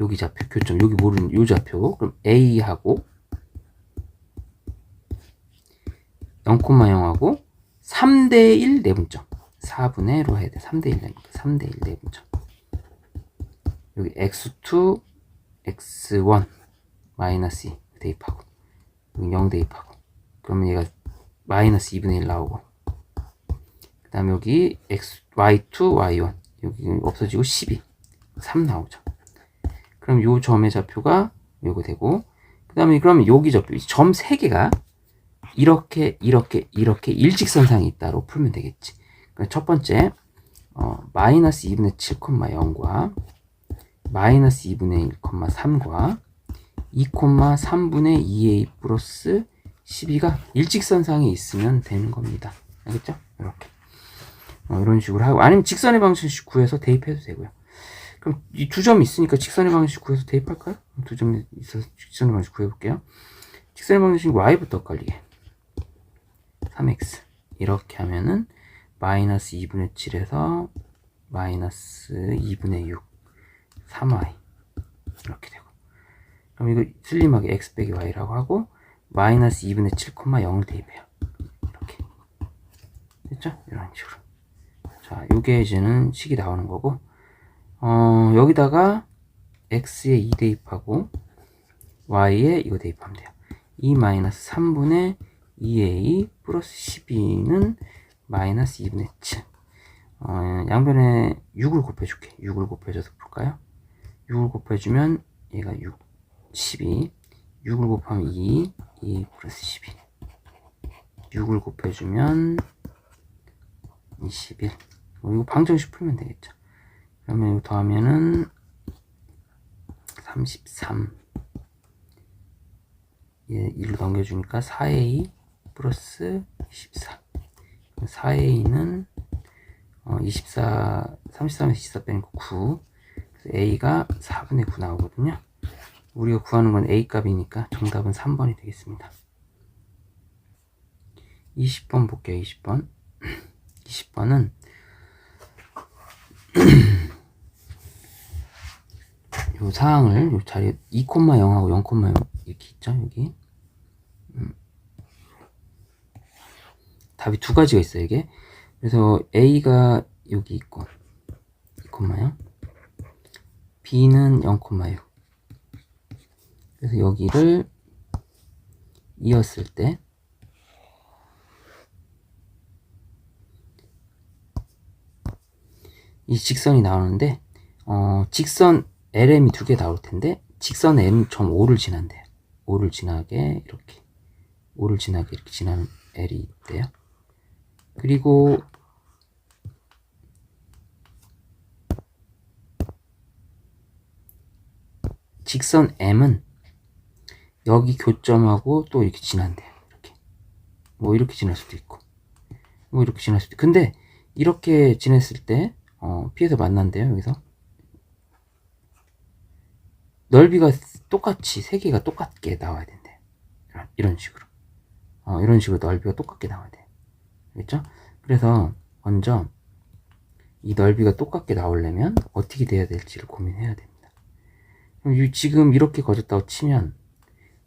여기 좌표 교점, 여기 모르는 요 좌표. 그럼 A하고 0,0하고 3대1 내분점. 4분의로 해야 돼. 3대1 내분점. 3대1 내분점. 여기 x2, x1 마이너스 2 대입하고 여기 0 대입하고 그러면 얘가 마이너스 2분의 1 나오고 그 다음에 여기 y2, y1 여기 없어지고 12 3 나오죠. 그럼 요 점의 좌표가 요거 되고 그 다음에 그러면 여기 좌표 점 3개가 이렇게 일직선상에 있다로 풀면 되겠지. 그러니까 첫 번째 마이너스 2분의 7, 0과 마이너스 2분의 1, 3과 2, 3분의 2a 플러스 12가 일직선상에 있으면 되는 겁니다. 알겠죠? 이렇게 이런 식으로 하고 아니면 직선의 방정식 구해서 대입해도 되고요. 그럼 이 두 점이 있으니까 직선의 방정식 구해서 대입할까요? 두 점이 있어서 직선의 방정식 구해볼게요. 직선의 방정식 y부터 헷갈리게 3x 이렇게 하면은 마이너스 2분의 7에서 마이너스 2분의 6 3y 이렇게 되고 그럼 이거 슬림하게 x 빼기 y라고 하고 마이너스 2분의 7, 0을 대입해요. 이렇게 됐죠? 이런 식으로. 자, 요게 이제는 식이 나오는 거고 여기다가 x에 2 대입하고 y에 이거 대입하면 돼요. 2 마이너스 3분의 2a 플러스 12는 마이너스 2분의 7 양변에 6을 곱해줄게. 6을 곱해줘서 볼까요? 6을 곱해주면 얘가 6, 12 6을 곱하면 2 플러스 12 6을 곱해주면 21 이거 방정식 풀면 되겠죠. 그러면 이거 더하면은 33 얘 1로 넘겨주니까 4a 플러스 24 4a는 24 33에서 24 빼는 거 9 그래서 a가 4분의 9 나오거든요. 우리가 구하는 건 a 값이니까 정답은 3번이 되겠습니다. 20번 볼게요. 20번 20번은 요 사항을 요 자리에 2,0하고 0,0 이렇게 있죠. 여기 답이 두 가지가 있어요. 이게 그래서 a가 여기 있고 2,0 b는 0,6 그래서 여기를 이었을 때 이 직선이 나오는데 직선 LM이 두 개 나올 텐데 직선 M.5를 지난대요. 5를 지나게 이렇게 5를 지나게 이렇게 지나는 L이 있대요. 그리고 직선 M은 여기 교점하고 또 이렇게 지난대요. 이렇게 뭐 이렇게 지날 수도 있고 뭐 이렇게 지날 수도 있고 근데 이렇게 지냈을 때 P에서 만난대요. 여기서 넓이가 똑같이 세 개가 똑같게 나와야 된대. 이런 식으로 이런 식으로 넓이가 똑같게 나와야 돼. 알겠죠? 그래서 먼저 이 넓이가 똑같게 나오려면 어떻게 돼야 될지를 고민해야 됩니다. 그럼 지금 이렇게 거졌다고 치면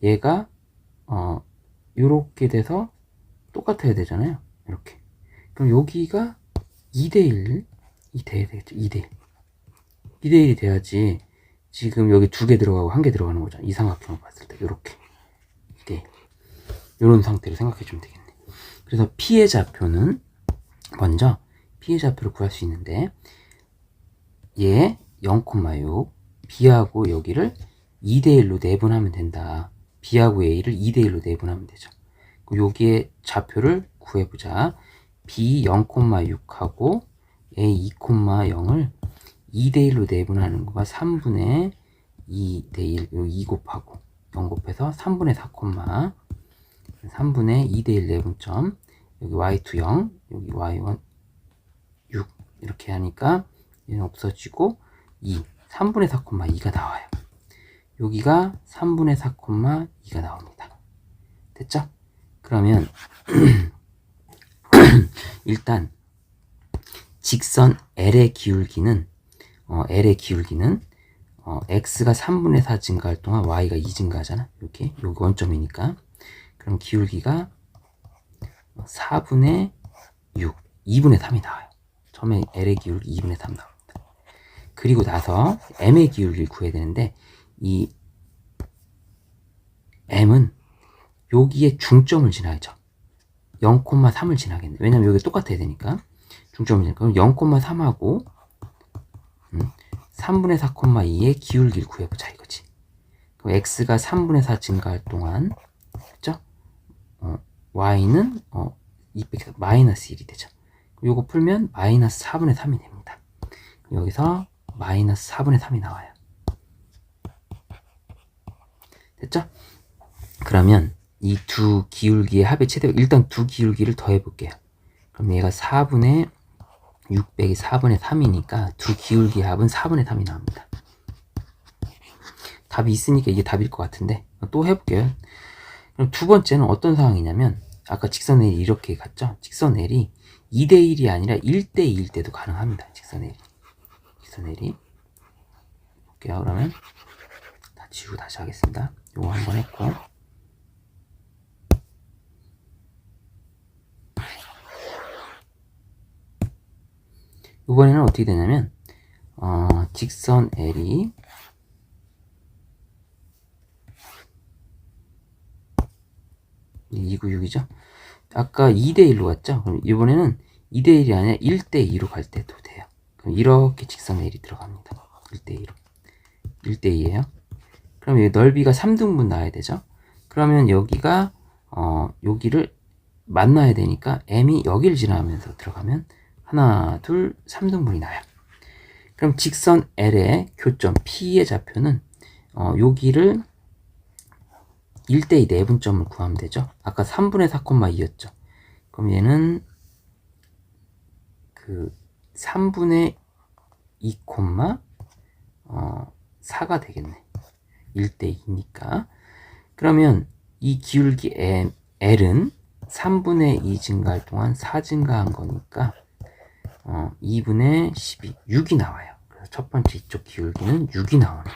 얘가 이렇게 돼서 똑같아야 되잖아요. 이렇게. 그럼 여기가 2대1이 돼야 되겠죠. 2대1. 2대1이 돼야지 지금 여기 두 개 들어가고 한 개 들어가는 거죠. 이 삼각형을 봤을 때 이렇게 2대1. 이런 상태로 생각해 주면 되겠네. 그래서 P의 좌표는 먼저 P의 좌표를 구할 수 있는데 얘 0,6 B하고 여기를 2대1로 내분하면 된다. B하고 A를 2대1로 내분하면 되죠. 여기에 좌표를 구해보자. B 0,6하고 A 2,0을 2대1로 내분하는 거가 3분의 2대1, 요 2 곱하고 0 곱해서 3분의 4, 3분의 2대1 내분점, 여기 y2 0, 여기 y1 6 이렇게 하니까 얘는 없어지고 2, 3분의 4, 2가 나와요. 여기가 3분의 4, 2가 나옵니다. 됐죠? 그러면 일단 직선 L의 기울기는 x가 3분의 4 증가할 동안 y가 2 증가하잖아. 이렇게 여기 원점이니까. 그럼 기울기가 4분의 6, 2분의 3이 나와요. 처음에 L의 기울기 2분의 3 나옵니다. 그리고 나서 M의 기울기를 구해야 되는데 이 M은 여기에 중점을 지나야죠. 0,3을 지나겠네. 왜냐면 여기 똑같아야 되니까. 중점을 지나니까. 그럼 0,3하고 3분의 4, 2의 기울기를 구해보자 이거지. 그럼 x가 3분의 4 증가할 동안, 그죠? y는 200에서 마이너스 1이 되죠. 요거 풀면 마이너스 4분의 3이 됩니다. 여기서 마이너스 4분의 3이 나와요. 됐죠? 그러면 이 두 기울기의 합의 최대, 일단 두 기울기를 더해 볼게요. 그럼 얘가 4분의 6 빼기 4분의 3이니까 두 기울기의 합은 4분의 3이 나옵니다. 답이 있으니까 이게 답일 것 같은데 또 해볼게요. 그럼 두 번째는 어떤 상황이냐면 아까 직선 L이 이렇게 갔죠? 직선 L이 2대1이 아니라 1대2일 때도 가능합니다. 직선 L이 볼게요. 그러면 다 지우고 다시 하겠습니다. 요거 한번 했고, 이번에는 어떻게 되냐면 직선 L이 이 구역이죠. 아까 2대1로 갔죠. 그럼 이번에는 2대1이 아니라 1대2로 갈 때도 돼요. 그럼 이렇게 직선 L이 들어갑니다. 1대2로. 1대2예요. 그럼 여기 넓이가 3등분 나야 되죠. 그러면 여기가 여기를 만나야 되니까 M이 여기를 지나면서 들어가면 하나, 둘, 3등분이 나요. 그럼 직선 L의 교점 P의 좌표는 여기를 1대2 내분점을 구하면 되죠. 아까 3분의 4, 2였죠. 그럼 얘는 그 3분의 2, 4가 되겠네. 1대2니까. 그러면 이 기울기 L은 3분의 2 증가할 동안 4 증가한 거니까 2분의 12, 6이 나와요. 그래서 첫 번째 이쪽 기울기는 6이 나오네.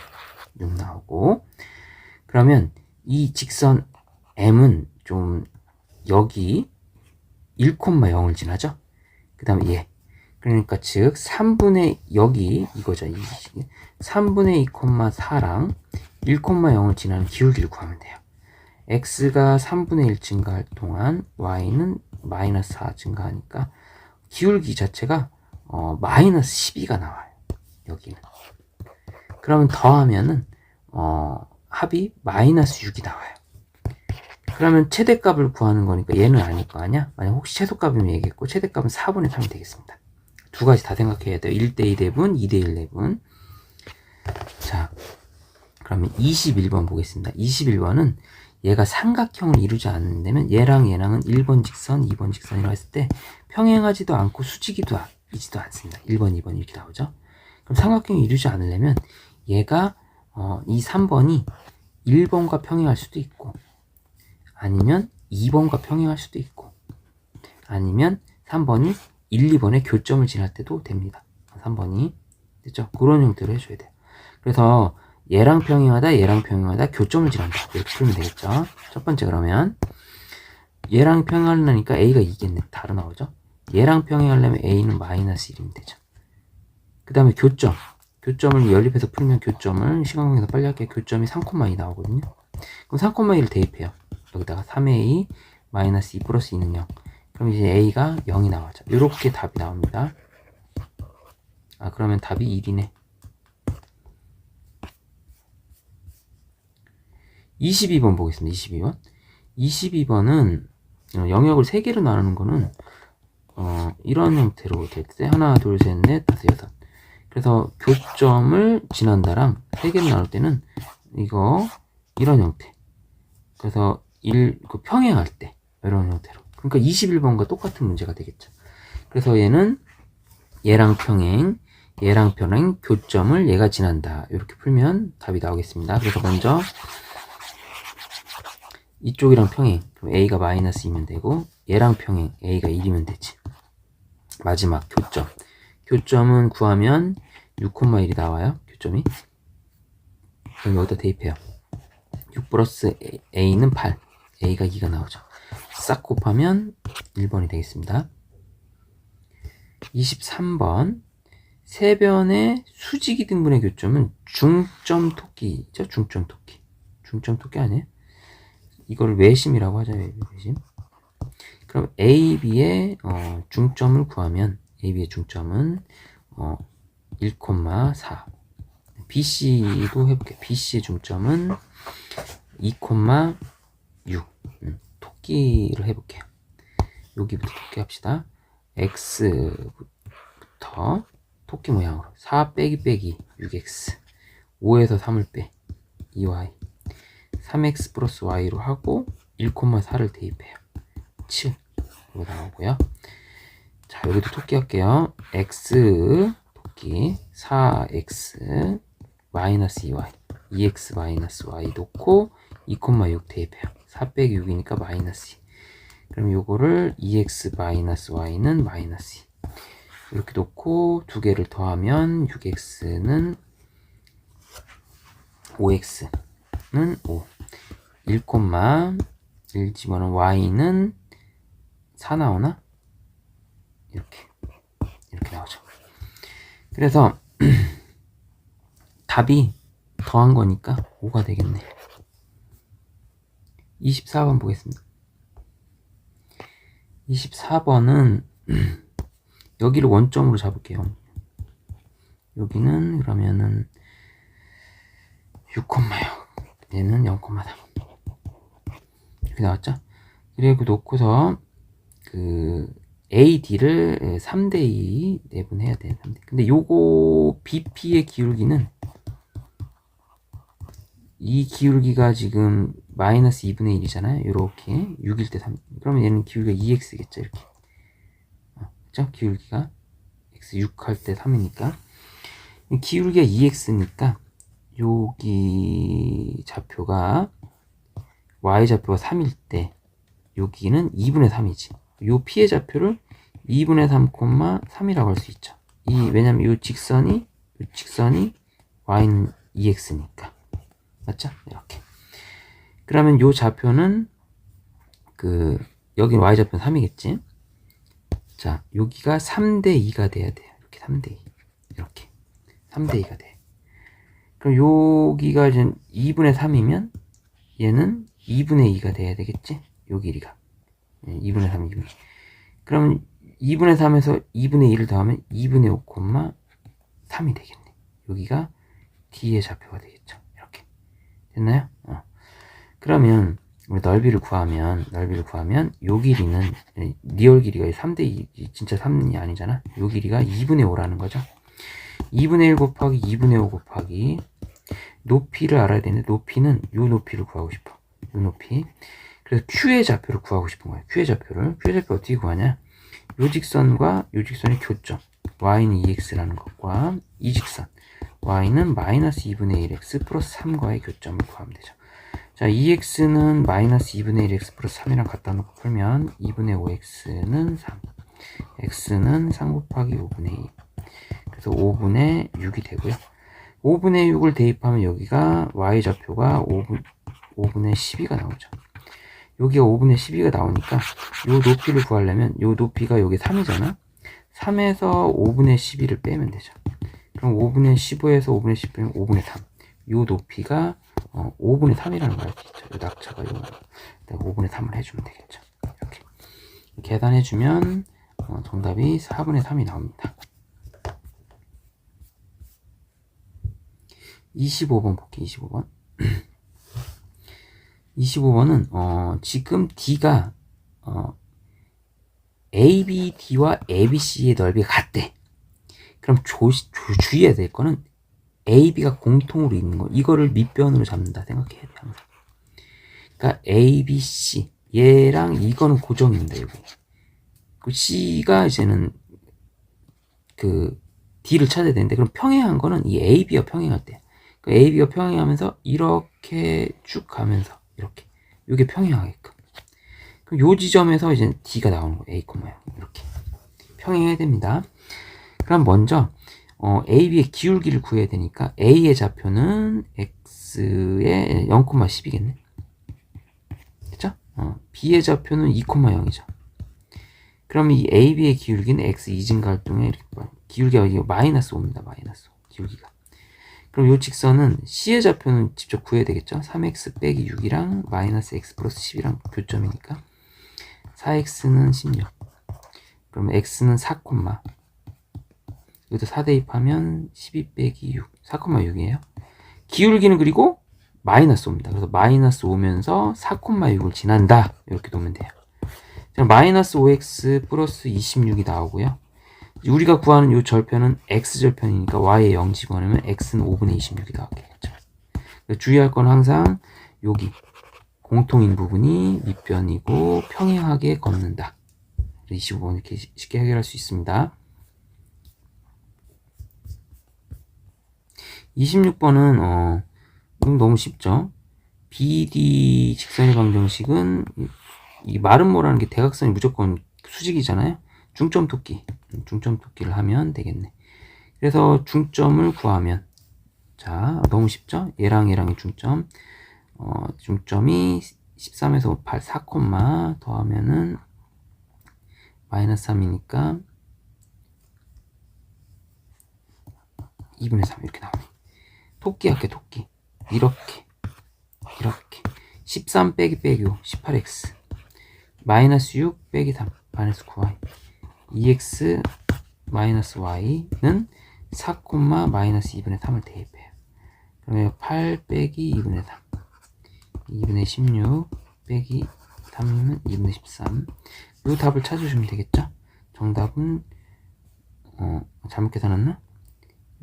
6 나오고, 그러면 이 직선 M은 좀 여기 1,0을 지나죠? 그 다음에 얘. 그러니까 즉 3분의 여기 이거죠. 3분의 2, 4랑 1,0을 지나는 기울기를 구하면 돼요. x가 3분의 1 증가할 동안 y는 마이너스 4 증가하니까 기울기 자체가 마이너스 12가 나와요. 여기는. 그러면 더하면은 합이 마이너스 6이 나와요. 그러면 최대값을 구하는 거니까 얘는 아닐 거 아니야? 만약 혹시 최소값이면 얘기했고 최대값은 4분의 3이 되겠습니다. 두 가지 다 생각해야 돼요. 1대2 내분, 2대1 내분. 자, 그러면 21번 보겠습니다. 21번은 얘가 삼각형을 이루지 않는다면 얘랑 얘랑은 1번 직선, 2번 직선이라고 했을 때 평행하지도 않고 수직이지도 않습니다. 1번, 2번 이렇게 나오죠. 그럼 삼각형을 이루지 않으려면 얘가 이 3번이 1번과 평행할 수도 있고, 아니면 2번과 평행할 수도 있고, 아니면 3번이 1, 2번의 교점을 지날 때도 됩니다. 3번이. 됐죠? 그런 형태로 해줘야 돼요. 그래서 얘랑 평행하다, 교점을 지난다. 이렇게 풀면 되겠죠? 첫 번째 그러면 얘랑 평행하려니까 A가 2겠네. 다로 나오죠? 얘랑 평행하려면 A는 마이너스 1이면 되죠. 그 다음에 교점을 연립해서 풀면 교점을 시간공에서 빨리 할게요. 교점이 3,2 나오거든요. 그럼 3,2를 대입해요. 여기다가 3A 마이너스 2 플러스 2는 0. 그럼 이제 A가 0이 나와죠. 이렇게 답이 나옵니다. 그러면 답이 1이네. 22번 보겠습니다. 22번. 22번은 영역을 3개로 나누는 거는 이런 형태로 될 때 하나, 둘, 셋, 넷, 다섯, 여섯. 그래서 교점을 지난다랑 3개로 나눌 때는 이거 이런 형태. 그래서 평행할 때 이런 형태로. 그러니까 21번과 똑같은 문제가 되겠죠. 그래서 얘는 얘랑 평행, 교점을 얘가 지난다. 이렇게 풀면 답이 나오겠습니다. 그래서 먼저 이쪽이랑 평행, 그럼 A가 -2면 되고 얘랑 평행, A가 1이면 되지. 마지막 교점. 교점은 구하면 6,1이 나와요. 교점이. 그럼 여기다 대입해요. 6 플러스 A는 8. A가 2가 나오죠. 싹 곱하면 1번이 되겠습니다. 23번. 세변의 수직이 등분의 교점은 중점 토끼죠. 중점 토끼. 중점 토끼 아니에요? 이걸 외심이라고 하죠. 외심. 그럼 AB의 중점을 구하면 AB의 중점은 1,4. BC도 해볼게요. BC의 중점은 2,6. 토끼를 해볼게요. 여기부터 토끼 합시다. X부터 토끼 모양으로 4 빼기 6X 5에서 3을 빼 2Y 3X 플러스 Y로 하고 1,4를 대입해요. 7 이거 나오고요. 자, 여기도 토끼 할게요. X 토끼 4X 마이너스 2Y 2X 마이너스 Y 놓고 2,6 대입해요. 4 빼기 6이니까 마이너스 2. 그럼 요거를 2X 마이너스 Y는 마이너스 2. 이렇게 놓고 두 개를 더하면 6x는 5x는 5. 1,1 집어넣은 y는 4 나오나? 이렇게 나오죠. 그래서 답이 더한 거니까 5가 되겠네. 24번 보겠습니다. 24번은 여기를 원점으로 잡을게요. 여기는 그러면은 6,6 얘는 0,3 이렇게 나왔죠? 그리고 놓고서 그 AD를 3대2 내분해야 돼. 3대. 근데 요거 BP의 기울기는 이 기울기가 지금 마이너스 2분의 1이잖아요. 요렇게 6일 때 3. 그러면 얘는 기울기가 2x겠죠. 이렇게. 그죠? 기울기가 x 6 할 때 3이니까. 기울기가 2x니까 여기 좌표가 y 좌표가 3일 때 여기는 2분의 3이지. 요 p의 좌표를 2분의 3,3이라고 할 수 있죠. 왜냐면 요 직선이 y는 2x니까. 맞죠? 이렇게. 그러면 요 좌표는 여기 y 좌표는 3이겠지. 자, 여기가 3대2가 돼야 돼요. 이렇게 3대2. 이렇게. 3대2가 돼. 그럼 여기가 이제 2분의 3이면 얘는 2분의 2가 돼야 되겠지? 요 길이가. 2분의 3, 2분의 2. 그러면 2분의 3에서 2분의 2를 더하면 2분의 5,3이 되겠네. 여기가 D의 좌표가 되겠죠. 이렇게. 됐나요? 그러면 우리 넓이를 구하면 요 길이는 리얼 길이가 3대2 진짜 3이 아니잖아. 요 길이가 2분의 5라는 거죠. 2분의 1 곱하기 2분의 5 곱하기 높이를 알아야 되는데 높이는 요 높이를 구하고 싶어. 요 높이. 그래서 Q의 좌표를 구하고 싶은 거예요. Q의 좌표 어떻게 구하냐? 요 직선과 요 직선의 교점 y는 2x라는 것과 이 직선 y는 마이너스 2분의 1x 플러스 3과의 교점을 구하면 되죠. 자, 2x는 마이너스 2분의 1x 플러스 3이랑 갖다 놓고 풀면 2분의 5x는 3 x는 3 곱하기 5분의 2 그래서 5분의 6이 되고요. 5분의 6을 대입하면 여기가 y좌표가 5분의 12가 나오죠. 여기가 5분의 12가 나오니까 요 높이를 구하려면 요 높이가 여기 3이잖아. 3에서 5분의 12를 빼면 되죠. 그럼 5분의 15에서 5분의 10 빼면 5분의 3. 요 높이가 5분의 3이라는 걸 알 수 있죠. 요 낙차가 요 5분의 3을 해주면 되겠죠. 이렇게. 계산해주면 정답이 4분의 3이 나옵니다. 25번 볼게요. 25번. 25번은 지금 D가 ABD와 ABC의 넓이가 같대. 그럼 주의해야 될 거는 AB가 공통으로 있는 거. 이거를 밑변으로 잡는다 생각해야 돼 항상. 그러니까 ABC 얘랑 이거는 고정입니다. 여기. 그 C가 이제는 그 D를 찾아야 되는데 그럼 평행한 거는 이 AB가 평행할 때. 그 AB가 평행하면서 이렇게 쭉 가면서 이렇게 이게 평행하게끔. 그럼 요 지점에서 이제 D가 나오는 거예요. A, 이렇게 평행해야 됩니다. 그럼 먼저 AB의 기울기를 구해야 되니까 A의 좌표는 X의 0,10이겠네. 그쵸? B의 좌표는 2,0이죠. 그럼 이 AB의 기울기는 X 이진각동에 이렇게 기울기가 마이너스 5입니다. 마이너스 5 기울기가. 그럼 이 직선은 C의 좌표는 직접 구해야 되겠죠? 3x 빼기 6이랑 마이너스 x 플러스 10이랑 교점이니까 4x는 16. 그럼 x는 4, 여기도 4 대입하면 12 빼기 6, 4,6이에요. 기울기는 그리고 마이너스 5입니다. 그래서 마이너스 5면서 4,6을 지난다. 이렇게 놓으면 돼요. 마이너스 5x 플러스 26이 나오고요. 우리가 구하는 이 절편은 x절편이니까 y에 0 집어넣으면 x는 5분의 26이 나오겠죠. 주의할 건 항상 여기 공통인 부분이 밑변이고 평행하게 걷는다. 25번 이렇게 쉽게 해결할 수 있습니다. 26번은 너무 쉽죠. BD 직선의 방정식은 이 마름모라는 게 대각선이 무조건 수직이잖아요. 중점 돕기를 하면 되겠네. 그래서 중점을 구하면 자 너무 쉽죠. 얘랑의 중점 중점이 13에서 8 4, 더하면은 마이너스 3이니까 2분의 3 이렇게 나오네. 토끼 할게. 토끼 이렇게 13 빼기 5 18x 마이너스 6 빼기 3 마이너스 9y 2x 마이너스 y는 4, 마이너스 2분의 3을 대입해요. 그러면 8 빼기 2분의 3 2분의 16 빼기 3은 2분의 13. 이 답을 찾으시면 되겠죠? 정답은 잘못 계산했나?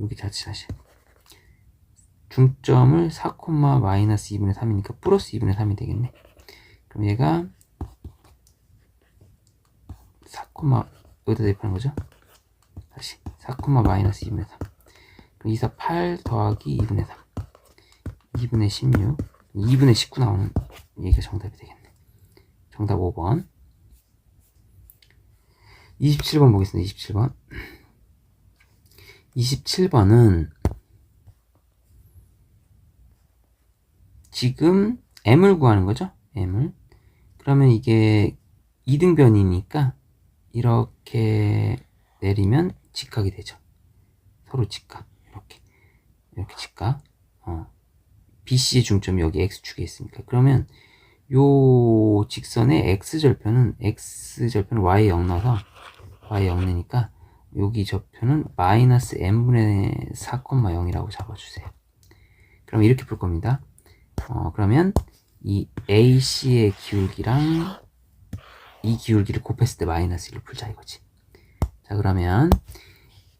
여기 다시 중점을 4, 마이너스 2분의 3이니까 플러스 2분의 3이 되겠네. 그럼 얘가 4, 여기다 대입하는 거죠? 다시 4, 마이너스 2분의 3. 그럼 2, 4, 8 더하기 2분의 3 2분의 16 2분의 19 나오는 얘기가 정답이 되겠네. 정답 5번. 27번 보겠습니다. 27번. 27번은 지금 m을 구하는 거죠. m을. 그러면 이게 2등변이니까 이렇게 내리면 직각이 되죠. 서로 직각. 이렇게 직각. BC의 중점이 여기 X축에 있으니까. 그러면 요 직선의 X절편은 Y에 0 넣어서 Y에 0 내니까 여기 절편은 마이너스 M분의 4,0이라고 잡아주세요. 그럼 이렇게 풀 겁니다. 그러면 이 AC의 기울기랑 이 기울기를 곱했을 때 마이너스 1을 풀자 이거지. 자, 그러면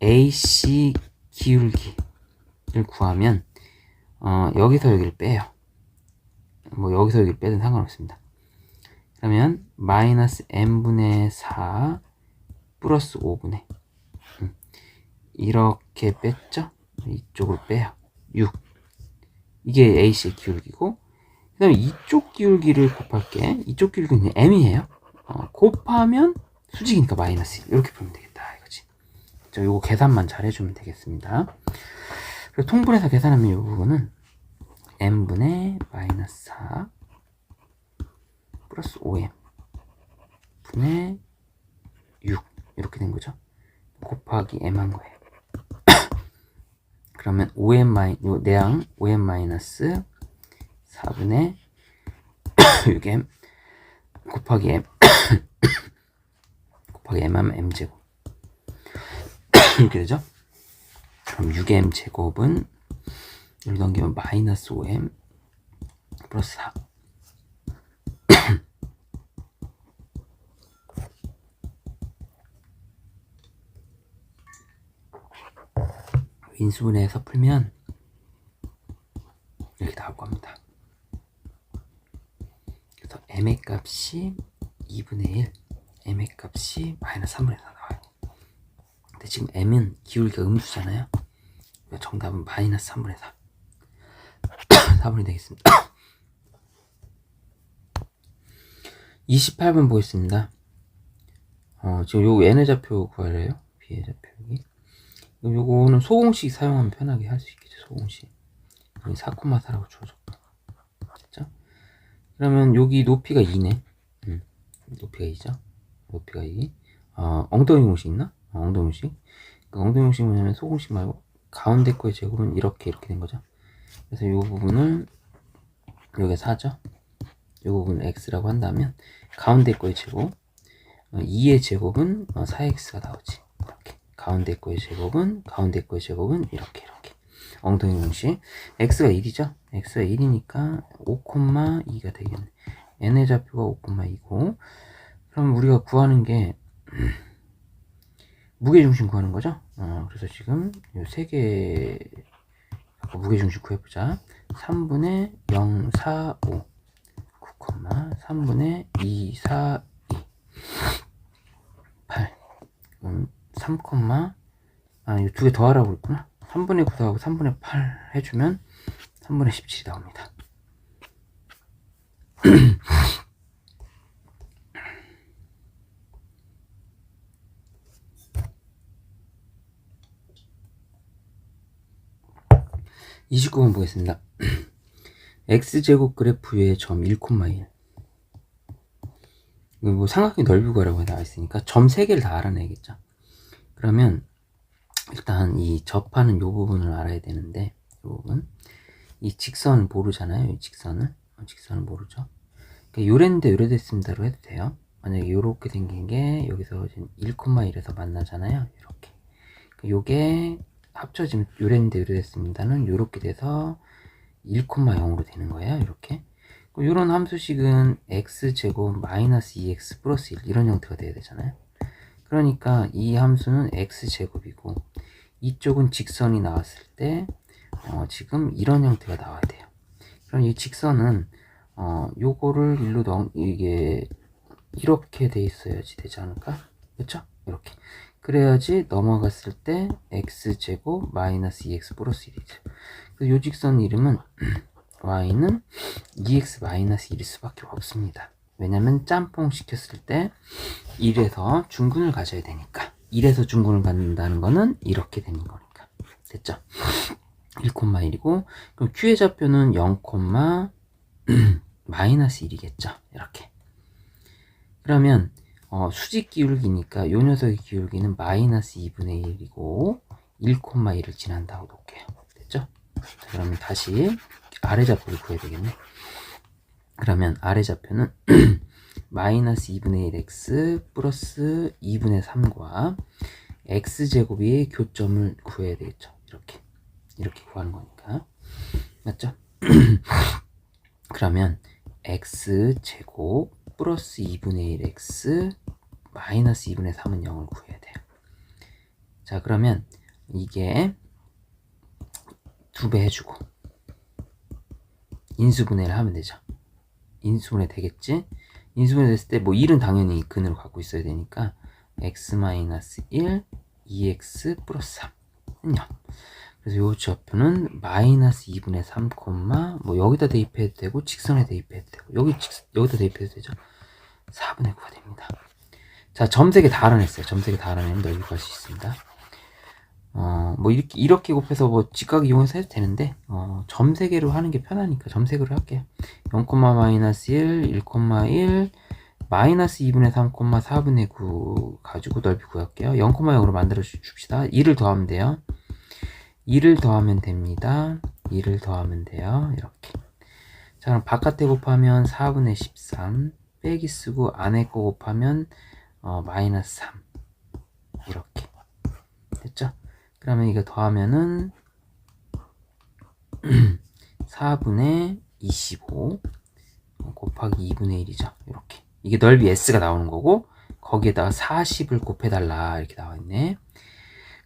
AC 기울기를 구하면 여기서 여기를 빼요. 뭐 여기서 여기를 빼든 상관없습니다. 그러면 마이너스 n분의 4 플러스 5분의 이렇게 뺐죠? 이쪽으로 빼요. 6. 이게 AC의 기울기고 그 다음에 이쪽 기울기를 곱할게. 이쪽 기울기는 m이에요. 곱하면 수직이니까 마이너스 1 이렇게 풀면 되겠다 이거지. 자, 요거 계산만 잘 해주면 되겠습니다. 그래서 통분해서 계산하면 이 부분은 n분의 마이너스 4 플러스 5m 분의 6 이렇게 된 거죠. 곱하기 m 한 거예요. 그러면 5m 요 내양 5m 마이너스 4분의 6m 곱하기 m 곱하기 m 하면 m제곱 이렇게 되죠? 그럼 6m 제곱은 여기 넘기면 마이너스 5m 플러스 4. 인수분해해서 풀면 이렇게 나올 겁니다. 그래서 m의 값이 2분의 1, m의 값이 마이너스 3분의 4 나와요. 근데 지금 m은 기울기가 음수잖아요. 정답은 마이너스 3분의 4. 4분이 되겠습니다. 28번 보겠습니다. 지금 요 n의 좌표 구하래요. b의 좌표 여기. 요거는 소공식 사용하면 편하게 할 수 있겠죠. 소공식. 여기 4,4라고 주어졌고. 됐죠? 그러면 여기 높이가 2네. 높이가 2죠. 높이가 2. 엉덩이 공식 있나? 엉덩이 공식. 그 엉덩이 공식 뭐냐면 소공식 말고 가운데 거의 제곱은 이렇게 된 거죠. 그래서 이 부분을 여기가 4죠. 이 부분을 x라고 한다면 가운데 거의 제곱 2의 제곱은 4x가 나오지. 이렇게 가운데 거의 제곱은 이렇게 엉덩이 공식. x가 1이죠. x가 1이니까 5,2가 되겠네. n의 좌표가 5,2고 그럼 우리가 구하는 게 무게중심 구하는 거죠. 그래서 지금 요 세 개 무게중심 구해보자. 3분의 0, 4, 5 9, 3분의 2, 4, 2 8 3, 이 두 개 더하라고 그랬구나. 3분의 9 더하고 3분의 8 해주면 3분의 17이 나옵니다. 29번 보겠습니다. x제곱 그래프 위에 점 1,1. 뭐 삼각형 넓이 구하라고 나와 있으니까 점 3개를 다 알아내야겠죠. 그러면 일단 이 접하는 요 부분을 알아야 되는데 이 부분 이 직선을 모르잖아요. 이 직선을 모르죠. 그러니까 요랬는데 요래됐습니다로 해도 돼요. 만약에 요렇게 생긴 게 여기서 1,1에서 만나잖아요. 이렇게 요게 합쳐지면 요랬는데 요래됐습니다는 요렇게 돼서 1,0으로 되는 거예요. 이렇게 요런 함수식은 x제곱 마이너스 2x 플러스 1 이런 형태가 돼야 되잖아요. 그러니까 이 함수는 x제곱이고 이쪽은 직선이 나왔을 때 지금 이런 형태가 나와야 돼요. 그럼 이 직선은 요거를 일로 이게 이렇게 돼 있어야지 되지 않을까? 그렇죠? 이렇게. 그래야지 넘어갔을 때 x제곱 마이너스 2x 플러스 1이죠. 요 직선 이름은 y는 2x 마이너스 1일 수밖에 없습니다. 왜냐면 짬뽕 시켰을 때 1에서 중근을 가져야 되니까. 1에서 중근을 갖는다는 거는 이렇게 되는 거니까. 됐죠? 1,1이고 그럼 q의 좌표는 0, 마이너스 1이겠죠. 이렇게. 그러면 수직 기울기니까 요 녀석의 기울기는 마이너스 2분의 1이고 1,1을 지난다고 놓을게요. 됐죠? 자, 그러면 다시 아래 좌표를 구해야 되겠네. 그러면 아래 좌표는 마이너스 2분의 1x 플러스 2분의 3과 x제곱의 교점을 구해야 되겠죠. 이렇게 구하는 거니까. 맞죠? 그러면 x제곱 플러스 2분의 1x 마이너스 2분의 3은 0을 구해야 돼요. 자, 그러면 이게 2배 해주고 인수분해를 하면 되죠. 인수분해 되겠지? 인수분해 됐을 때 뭐 1은 당연히 근으로 갖고 있어야 되니까 x-1 2x 플러스 3은 0. 그래서 요 좌표는 마이너스 2분의 3, 뭐 여기다 대입해도 되고 직선에 대입해도 되고 여기다 대입해도 되죠. 4분의 9가 됩니다. 자, 점 3개 다 알아냈어요. 점 3개 다 알아내면 넓이 구할 수 있습니다. 뭐 이렇게 곱해서 뭐 직각 이용해서 해도 되는데 점 3개로 하는 게 편하니까 점 3개로 할게요. 0, 마이너스 1, 1,1 마이너스 2분의 3, 4분의 9 가지고 넓이 구할게요. 0, 0으로 만들어 줍시다. 2를 더하면 돼요. 2를 더하면 됩니다. 2를 더하면 돼요. 이렇게. 자, 그럼 바깥에 곱하면 4분의 13 빼기 쓰고 안에 거 곱하면 마이너스 3 이렇게 됐죠? 그러면 이거 더하면은 4분의 25 곱하기 2분의 1이죠. 이렇게 이게 넓이 S가 나오는 거고 거기에다가 40을 곱해달라 이렇게 나와있네.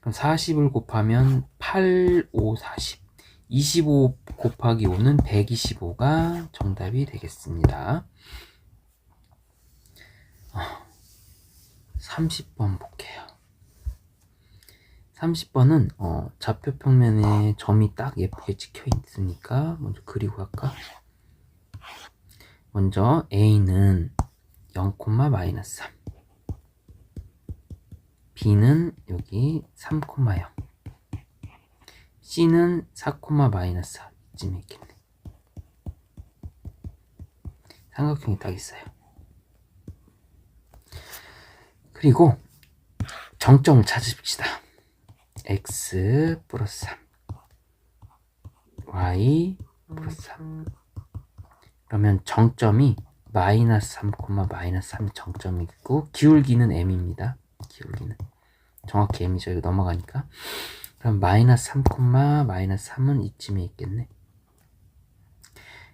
그럼 40을 곱하면 8, 5, 40 25 곱하기 5는 125가 정답이 되겠습니다. 30번 볼게요. 30번은 좌표 평면에 점이 딱 예쁘게 찍혀 있으니까 먼저 그리고 할까? 먼저 A는 0, 마이너스 3 B는 여기 3, 0 C는 4, 마이너스 4 이쯤에 있겠네. 삼각형이 딱 있어요. 그리고 정점을 찾읍시다. x 플러스 3 y 플러스 3 그러면 정점이 마이너스 3, 마이너스 3이 정점이 있고 기울기는 m입니다. 기울기는 정확히 m이죠. 이거 넘어가니까. 그럼 마이너스 3, 마이너스 3은 이쯤에 있겠네.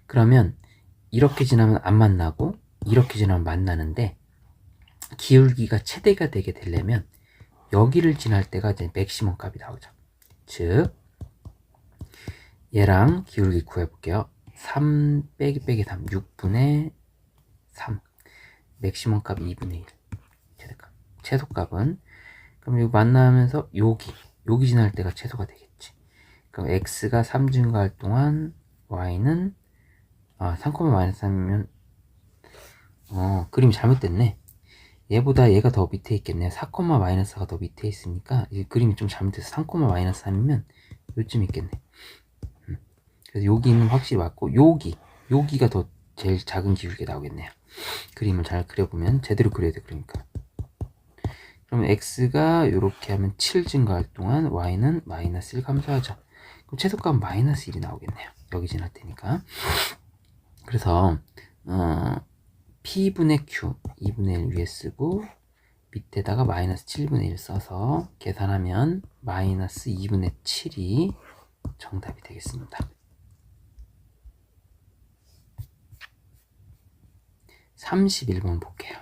그러면 이렇게 지나면 안 만나고 이렇게 지나면 만나는데 기울기가 최대가 되게 되려면 여기를 지날 때가 이제 맥시멈 값이 나오죠. 즉 얘랑 기울기 구해볼게요. 3 빼기 3 6분의 3 맥시멈 값 2분의 1 최소값은 그럼 이거 만나면서 여기 지날 때가 최소가 되겠지. 그럼 x가 3 증가할 동안 y는 3, 마이너스 3이면 그림이 잘못됐네. 얘보다 얘가 더 밑에 있겠네. 4, 마이너스가 더 밑에 있으니까 이 그림이 좀 잘못돼서 3, 마이너스 3이면 요쯤 있겠네. 그래서 여기는 확실히 맞고 여기가 더 제일 작은 기울기가 나오겠네요. 그림을 잘 그려보면 제대로 그려야 돼. 그러니까 그러면 x가 이렇게 하면 7 증가할 동안 y는 마이너스 1 감소하죠. 그럼 최소값은 마이너스 1이 나오겠네요. 여기 지날 테니까. 그래서 p분의 q 2분의 1 위에 쓰고 밑에다가 마이너스 7분의 1 써서 계산하면 마이너스 2분의 7이 정답이 되겠습니다. 31번 볼게요.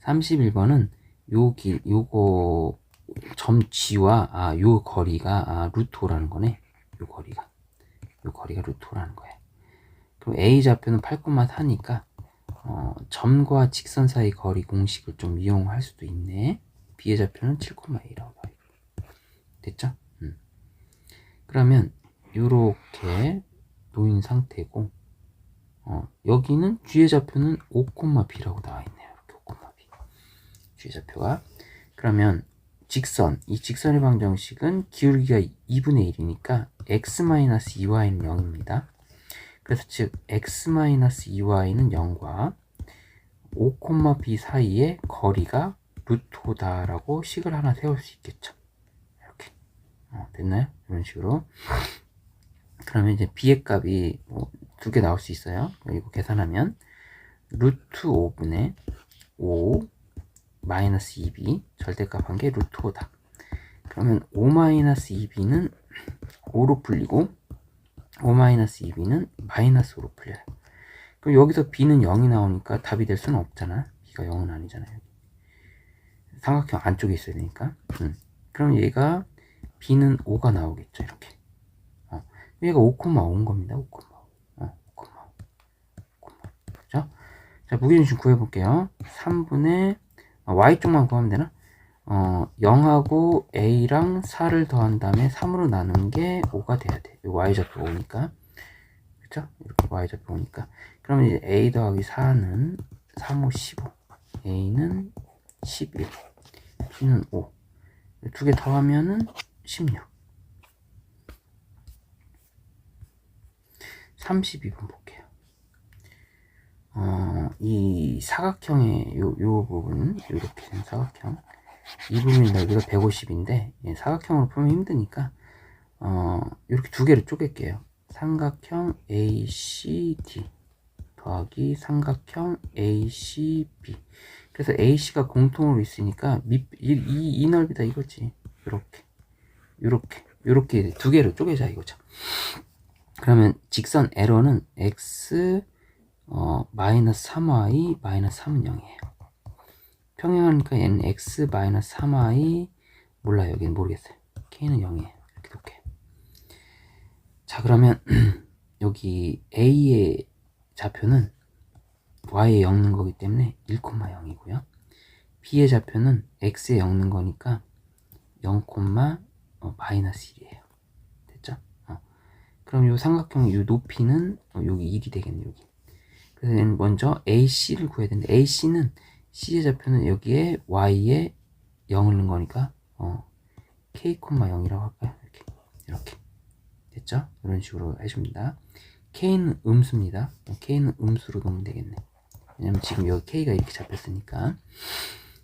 31번은 요거 점 G와 요 거리가 루트 5라는 거네. 요 거리가 루트 5라는 거예요. 그럼 A 좌표는 8,4니까 점과 직선 사이 거리 공식을 좀 이용할 수도 있네. B의 좌표는 7,2라고 나와요. 됐죠? 그러면 요렇게 놓인 상태고 여기는 G의 좌표는 5,B라고 나와 있네요. 이렇게 5,B. G의 좌표가. 그러면 이 직선의 방정식은 기울기가 2분의 1이니까 x-2y는 0입니다. 그래서 즉 x-2y는 0과 5,b 사이의 거리가 루트 5다라고 식을 하나 세울 수 있겠죠. 이렇게 됐나요? 이런 식으로. 그러면 이제 b의 값이 두 개 나올 수 있어요. 이거 계산하면 루트 5분의 5 마이너스 2b 절대값 한 게 루트 5다. 그러면 5 마이너스 2b는 5로 풀리고 5 마이너스 2b는 마이너스 5로 풀려요. 그럼 여기서 b는 0이 나오니까 답이 될 수는 없잖아. b가 0은 아니잖아요. 삼각형 안쪽에 있어야 되니까. 그럼 얘가 b는 5가 나오겠죠. 이렇게. 얘가 5,5인 겁니다. 5,5. 5,5. 그죠? 자, 무게중심 구해볼게요. 3분의 y쪽만 구하면 되나? 0하고 a랑 4를 더한 다음에 3으로 나눈 게 5가 돼야 돼. y좌표 5니까. 그쵸? 이렇게 y좌표 5니까. 그러면 이제 a 더하기 4는 3, 5, 15. a는 11. b는 5. 두 개 더하면은 16. 32번 볼게요. 이 사각형의 요 부분, 이렇게 된 사각형. 이 부분의 넓이가 150인데, 사각형으로 풀면 힘드니까, 이렇게 두 개를 쪼갤게요. 삼각형 ACD 더하기 삼각형 ACB. 그래서 AC가 공통으로 있으니까 이 넓이다 이거지. 요렇게 두 개로 쪼개자 이거죠. 그러면 직선 에러는 x 마이너스 3y 마이너스 3은 0이에요. 평행하니까 얘는 x 마이너스 3y 몰라요. 여기는 모르겠어요. k는 0이에요. 이렇게 놓게. 자, 그러면 여기 a의 좌표는 y에 엮는 거기 때문에 1,0이고요. b의 좌표는 x에 엮는 거니까 0, 마이너스 1이에요. 됐죠? 그럼 요 삼각형 요 높이는 여기 1이 되겠네. 여기. 그래서 먼저 AC를 구해야 되는데 AC는 C의 좌표는 여기에 Y에 0을 넣은 거니까 K, 0이라고 할까요? 이렇게 됐죠? 이런 식으로 해줍니다. K는 음수입니다. K는 음수로 넣으면 되겠네. 왜냐면 지금 여기 K가 이렇게 잡혔으니까.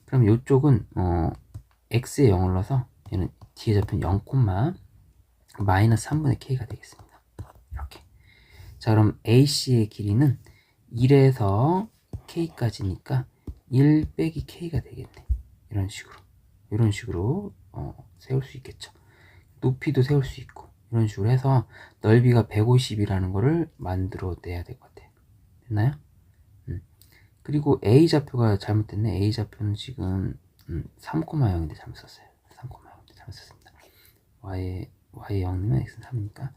그럼 이쪽은 X에 0을 넣어서 얘는 뒤에 잡힌 0, 마이너스 3분의 K가 되겠습니다. 이렇게. 자, 그럼 AC의 길이는 1에서 K까지니까 1 빼기 K가 되겠네. 이런 식으로 세울 수 있겠죠. 높이도 세울 수 있고 이런 식으로 해서 넓이가 150이라는 거를 만들어내야 될 것 같아요. 됐나요? 그리고 A 좌표가 잘못됐네. A 좌표는 지금 3,0인데 잘못 썼어요. 3,0인데 잘못 썼습니다. Y에 0이면 X는 3이니까.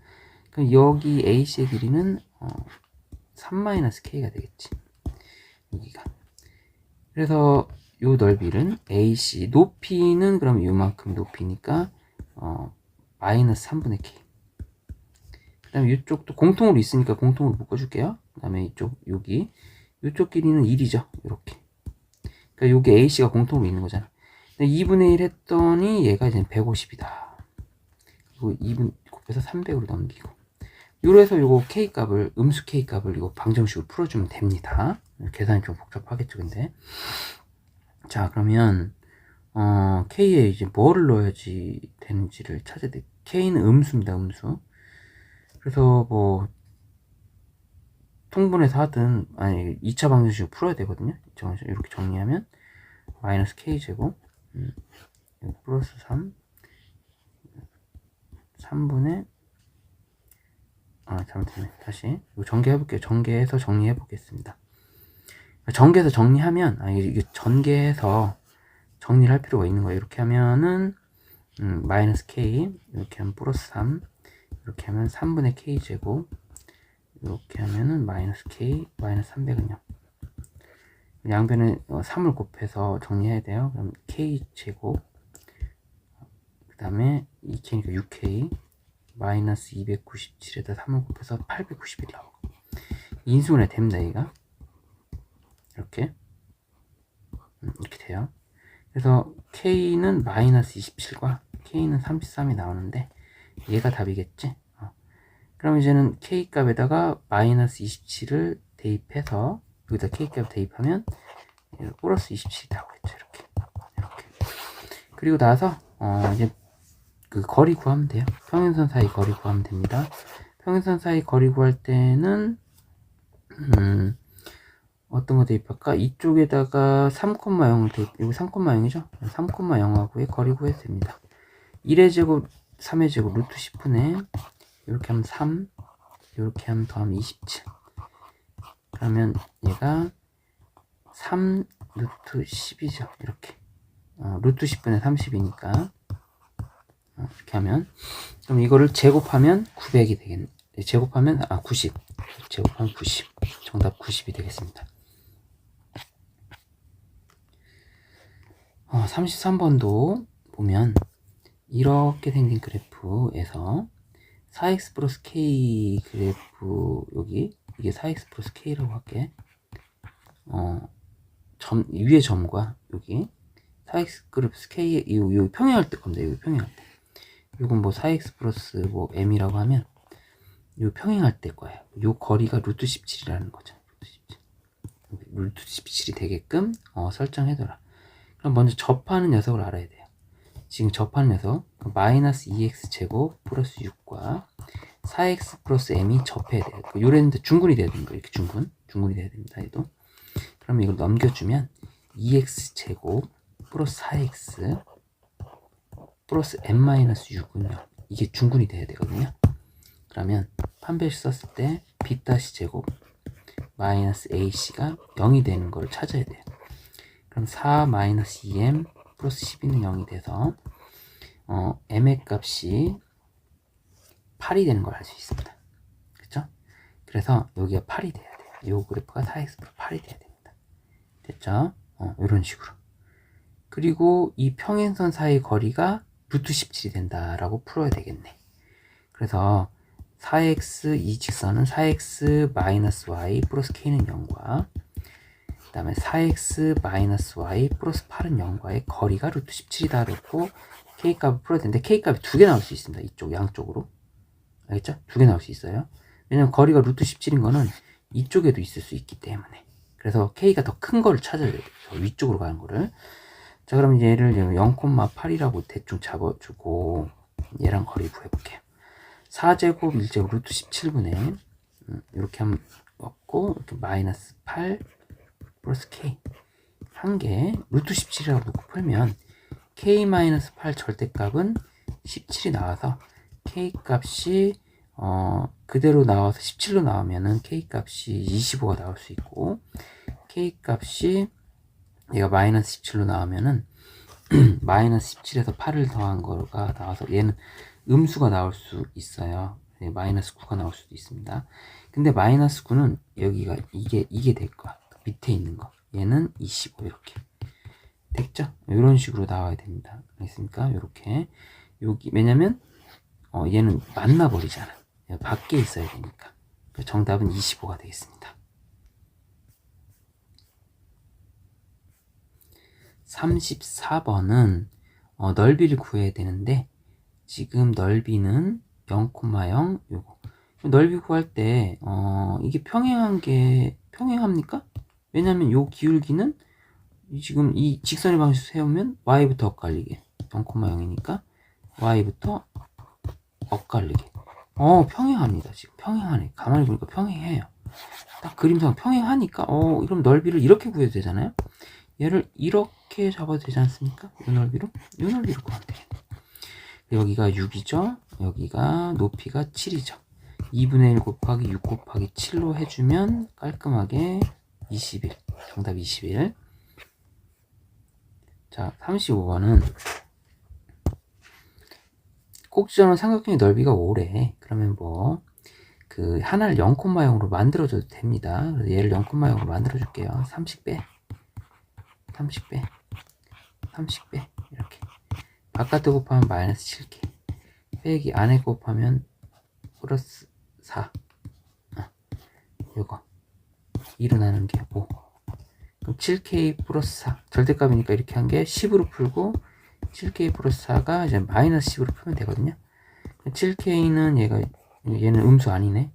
그럼 여기 AC의 길이는 3-K가 되겠지. 여기가. 그래서 요 넓이는 AC, 높이는 그럼 요만큼 높이니까 마이너스 3분의 K. 그 다음에 이쪽도 공통으로 있으니까 공통으로 묶어줄게요. 그 다음에 이쪽 길이는 1이죠. 이렇게. 그러니까 요게 AC가 공통으로 있는 거잖아. 2분의 1 했더니 얘가 이제 150이다. 그리고 2분 곱해서 300으로 넘기고. 요래서 요거 K 값을, 음수 K 값을 이거 방정식으로 풀어주면 됩니다. 계산이 좀 복잡하겠죠, 근데. 자, 그러면, K에 이제 뭐를 넣어야지 되는지를 찾아야 돼. K는 음수입니다, 음수. 그래서 뭐, 통분해서 하든, 아니, 2차 방정식으로 풀어야 되거든요. 이렇게 정리하면, 마이너스 K제곱, 플러스 3분의, 잘못했네. 다시. 이거 전개해볼게요. 전개해서 정리해보겠습니다. 전개해서 정리하면, 이게 전개해서 정리를 할 필요가 있는 거예요. 이렇게 하면은, 마이너스 K, 이렇게 하면 플러스 3, 이렇게 하면 3분의 K제곱, 이렇게 하면은 마이너스 K, 마이너스 300은요. 양변에 3을 곱해서 정리해야 돼요. 그럼 K제곱, 그 다음에 2K니까 6K, 마이너스 297에다 3을 곱해서 891 나오고. 인수분해 됩니다, 얘가. 이렇게 돼요. 그래서 K는 마이너스 27과 K는 33이 나오는데 얘가 답이겠지. 그럼 이제는 K 값에다가 마이너스 27을 대입해서 여기다 K 값 대입하면 플러스 27이 나오겠죠. 이렇게. 그리고 나서 이제 그 거리 구하면 돼요. 평행선 사이 거리 구하면 됩니다. 평행선 사이 거리 구할 때는 어떤 거 대입할까? 이쪽에다가 3,0을 대입, 이거 3,0이죠? 3,0하고의 거리 구해도 됩니다. 1의 제곱, 3의 제곱, 루트 10분의 이렇게 하면 3, 이렇게 하면 더하면 27. 그러면 얘가 3 루트 10이죠. 이렇게. 루트 10분의 30이니까 이렇게 하면, 그럼 이거를 제곱하면 900이 되겠네. 제곱하면 90. 제곱하면 90. 정답 90이 되겠습니다. 33번도 보면 이렇게 생긴 그래프에서 4x 플러스 k 그래프, 여기 이게 4x 플러스 k라고 할게. 위에 점과 여기 4x 플러스 k, 요 평행할 때 겁니다. 여기 평행할 때. 요건 뭐 4x 플러스 뭐 m이라고 하면 요 평행할 때 거예요. 요 거리가 루트 17이라는 거죠. 루트 17이 되게끔 설정해둬라. 그럼 먼저 접하는 녀석을 알아야 돼요. 지금 접하는 녀석 마이너스 2x 제곱 플러스 6과 4x 플러스 m이 접해야 돼요. 요랬는데 중군이 돼야 되는 거예요. 이렇게 중군이 돼야 됩니다. 얘도. 그러면 이걸 넘겨주면 2x 제곱 플러스 4x 플러스 n-6은요. 이게 중군이 돼야 되거든요. 그러면 판별식 썼을 때 b 제곱 마이너스 ac가 0이 되는 걸 찾아야 돼요. 그럼 4 마이너스 2m 플러스 12는 0이 돼서 m의 값이 8이 되는 걸 알 수 있습니다. 그쵸? 그래서 여기가 8이 돼야 돼요. 이 그래프가 4x 8이 돼야 됩니다. 됐죠? 이런 식으로. 그리고 이 평행선 사이 거리가 루트 17이 된다라고 풀어야 되겠네. 그래서 4x 이 직선은 4x 마이너스 y 플러스 k는 0과 그 다음에 4x 마이너스 y 플러스 8은 0과의 거리가 루트 17이다 그랬고 k값을 풀어야 되는데 k값이 두 개 나올 수 있습니다. 이쪽 양쪽으로. 알겠죠? 두 개 나올 수 있어요. 왜냐면 거리가 루트 17인 거는 이쪽에도 있을 수 있기 때문에. 그래서 k가 더 큰 거를 찾아야 돼요. 위쪽으로 가는 거를. 자, 그럼 얘를 0,8이라고 대충 잡아주고 얘랑 거리 구해볼게요. 4제곱 1제곱 루트 17분의 이렇게 하면 없고 이렇게 마이너스 8 플러스 k 한 개 루트 17이라고 놓고 풀면 k 마이너스 8 절대값은 17이 나와서 k 값이 그대로 나와서 17로 나오면은 k 값이 25가 나올 수 있고 k 값이 얘가 마이너스 17로 나오면은 마이너스 17에서 8을 더한 거가 나와서 얘는 음수가 나올 수 있어요. 마이너스 9가 나올 수도 있습니다. 근데 마이너스 9는 여기가 이게 될 거야. 밑에 있는 거. 얘는 25 이렇게. 됐죠? 이런 식으로 나와야 됩니다. 알겠습니까? 이렇게. 여기 왜냐면 얘는 만나버리잖아. 밖에 있어야 되니까. 정답은 25가 되겠습니다. 34번은 넓이를 구해야 되는데 지금 넓이는 0,0 요거 넓이 구할 때 이게 평행합니까? 왜냐면 요 기울기는 지금 이 직선의 방식으로 세우면 y부터 엇갈리게 0,0이니까 y부터 엇갈리게 평행합니다. 지금 평행하네. 가만히 보니까 평행해요. 딱 그림상 평행하니까 이럼 넓이를 이렇게 구해도 되잖아요. 얘를 이렇게 잡아도 되지 않습니까? 이 넓이로 구하면 되겠네. 여기가 6이죠. 여기가 높이가 7이죠. 2분의 1 곱하기 6 곱하기 7로 해주면 깔끔하게 21. 정답 21. 자, 35번은 꼭지점은 삼각형의 넓이가 5래. 그러면 하나를 0,0으로 만들어줘도 됩니다. 그래서 얘를 0,0으로 만들어줄게요. 30배. 이렇게. 바깥에 곱하면 마이너스 7k. 빼기 안에 곱하면 플러스 4. 요거. 일어나는 게 5. 그럼 7k 플러스 4. 절대값이니까 이렇게 한 게 10으로 풀고 7k 플러스 4가 이제 마이너스 10으로 풀면 되거든요. 7k는 얘는 음수 아니네.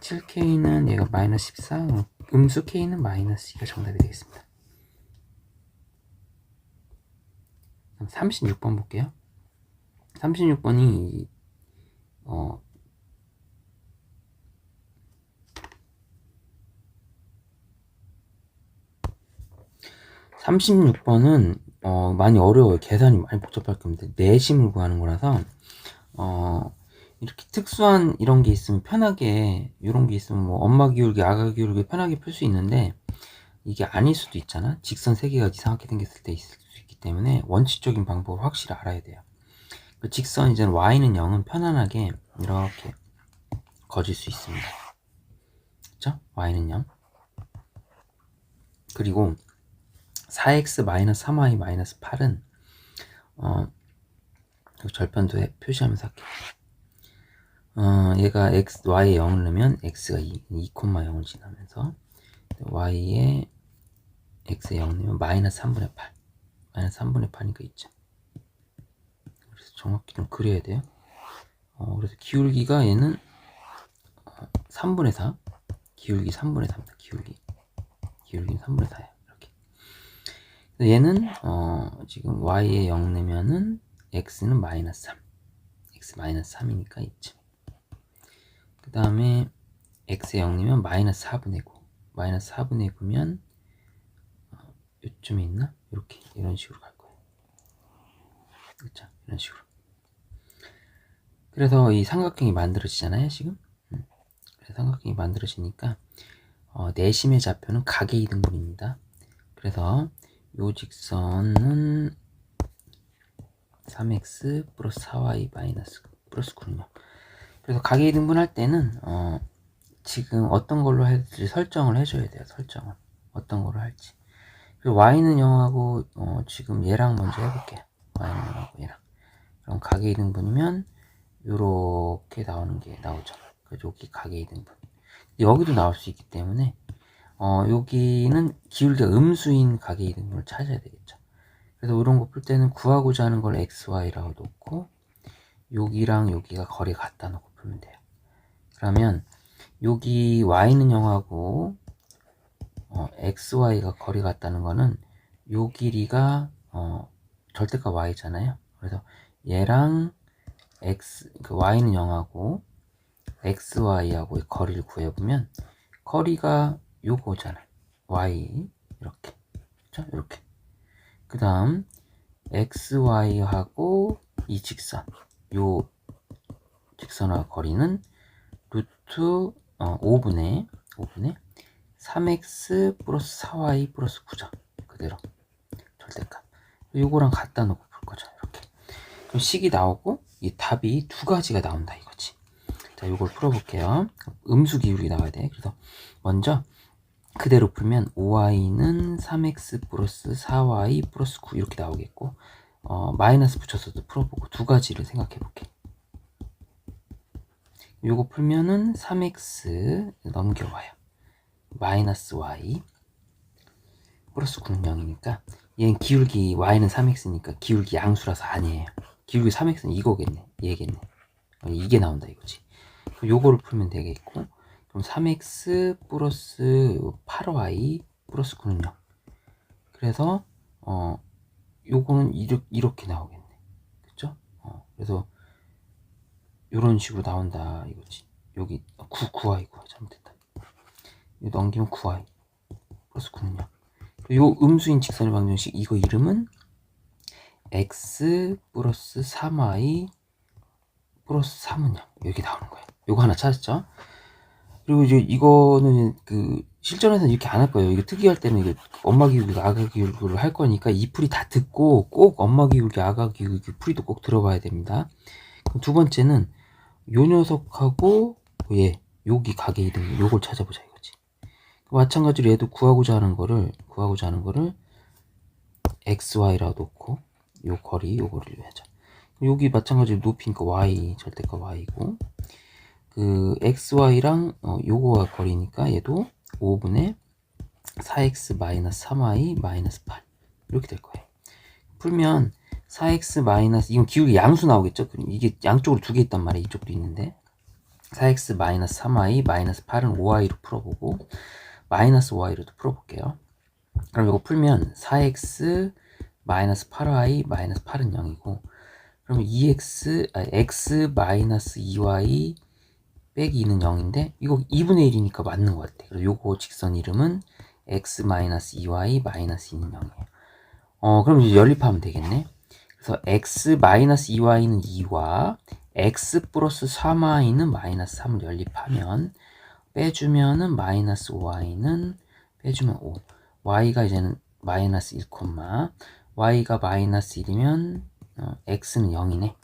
7k는 얘가 마이너스 14. 음수 k는 마이너스 2가 정답이 되겠습니다. 36번 볼게요. 36번이 36번은 많이 어려워요. 계산이 많이 복잡할 겁니다. 내심을 구하는 거라서 이렇게 특수한 이런 게 있으면 편하게 이런 게 있으면 엄마 기울기, 아가 기울기 편하게 풀 수 있는데 이게 아닐 수도 있잖아. 직선 세 개가 이상하게 생겼을 때 있을 수 있기 때문에 원칙적인 방법을 확실히 알아야 돼요. 그 직선 이제 y는 0은 편안하게 이렇게 거질 수 있습니다. 그쵸? y는 0. 그리고 4x-3y-8은 절편도에 표시하면서 할게요. 얘가 y에 0을 넣으면 x가 2,0을 지나면서 y에 x에 0 넣으면 마이너스 3분의 8. 마이너스 3분의 8이니까 있죠. 그래서 정확히 좀 그려야 돼요. 그래서 기울기가 얘는 3분의 4. 기울기 3분의 4입니다. 기울기는 3분의 4예요. 이렇게. 얘는 지금 y에 0 내면은 x는 마이너스 3. x 마이너스 3이니까 있죠. 그 다음에 x의 0이면 마이너스 4분의 9. 마이너스 4분의 9면 요쯤에 있나? 이렇게 이런 식으로 갈 거예요. 그렇죠? 이런 식으로. 그래서 이 삼각형이 만들어지잖아요, 지금. 그래서 삼각형이 만들어지니까 내심의 좌표는 각의 이등분입니다. 그래서 요 직선은 3x 플러스 4y 마이너스 플러스 9는요. 그래서 각의 이등분 할 때는 지금 어떤 걸로 할지 설정을 해줘야 돼요. 설정을 어떤 걸로 할지. 그리고 y는 0하고 지금 얘랑 먼저 해볼게요. y는 0하고 얘랑. 그럼 각의 이등분이면 요렇게 나오는 게 나오죠. 그래서 여기 각의 이등분. 여기도 나올 수 있기 때문에 여기는 기울기가 음수인 각의 이등분을 찾아야 되겠죠. 그래서 이런 거 풀 때는 구하고자 하는 걸 xy라고 놓고 여기랑 여기가 거리 갖다 놓고 풀면 돼요. 그러면 여기 y는 0하고 xy가 거리 같다는 거는 요 길이가 절대값 y잖아요. 그래서 얘랑 그 y는 0하고 xy하고의 거리를 구해보면 거리가 요거잖아. y 이렇게. 그렇죠? 이렇게. 그 다음 xy하고 이 직선 요 직선과 거리는 루트 5분의 3x 플러스 4y 플러스 9죠. 그대로 절대값. 요거랑 갖다 놓고 풀 거죠. 이렇게. 그럼 식이 나오고 이 답이 두 가지가 나온다 이거지. 자, 요걸 풀어볼게요. 음수 기울기 나와야 돼. 그래서 먼저 그대로 풀면 5y는 3x 플러스 4y 플러스 9 이렇게 나오겠고 마이너스 붙여서도 풀어보고 두 가지를 생각해 볼게. 요거 풀면은 3x 넘겨와요. 마이너스 y 플러스 9는 0이니까 얘는 기울기 y는 3x니까 기울기 양수라서 아니에요. 기울기 3x는 이거겠네. 얘겠네. 이게 나온다 이거지. 요거를 풀면 되겠고 그럼 3x 플러스 8y 플러스 9는 0. 그래서 요거는 이렇게 나오겠네. 그쵸? 그래서 요런 식으로 나온다 이거지. 여기 9y 잘못됐다. 이거 넘기면 9y 플러스 9는 0. 요 음수인 직선의 방정식 이거 이름은 x 플러스 3y 플러스 3은 0 여기 나오는 거예요. 요거 하나 찾았죠? 그리고 이제 이거는 그 실전에서는 이렇게 안 할 거예요. 이거 특이할 때는 이거 엄마 기울기, 아가 기울기를 할 거니까 이 풀이 다 듣고 꼭 엄마 기울기, 아가 기울기 풀이도 꼭 들어봐야 됩니다. 그럼 두 번째는 요 녀석하고 얘 여기 각의 이등 요걸 찾아보자 이거지. 마찬가지로 얘도 구하고자 하는 거를 xy라고 놓고 요 거리 요거를 하자. 여기 마찬가지로 높이니까 y 절대값 y고 그 xy랑 요거와 거리니까 얘도 5분의 4x 마이너스 3y 마이너스 8 이렇게 될 거예요. 풀면 4x 마이너스 이건 기울기 양수 나오겠죠. 이게 양쪽으로 두 개 있단 말이에요. 이쪽도 있는데 4x 마이너스 3y 마이너스 8은 5y로 풀어보고 마이너스 5y로도 풀어볼게요. 그럼 이거 풀면 4x 마이너스 8y 마이너스 8은 0이고 그러면 x 마이너스 2y 빼기 2는 0인데 이거 2분의 1이니까 맞는 것 같아. 그래서 요거 직선 이름은 x 마이너스 2y 마이너스 2는 0이에요. 그럼 이제 연립하면 되겠네. 그래서 x 마이너스 2y는 2와 x 플러스 3y는 마이너스 3을 연립하면 빼주면은 마이너스 5y는 빼주면 5 y가 이제는 마이너스 1, y가 마이너스 1이면 x는 0이네.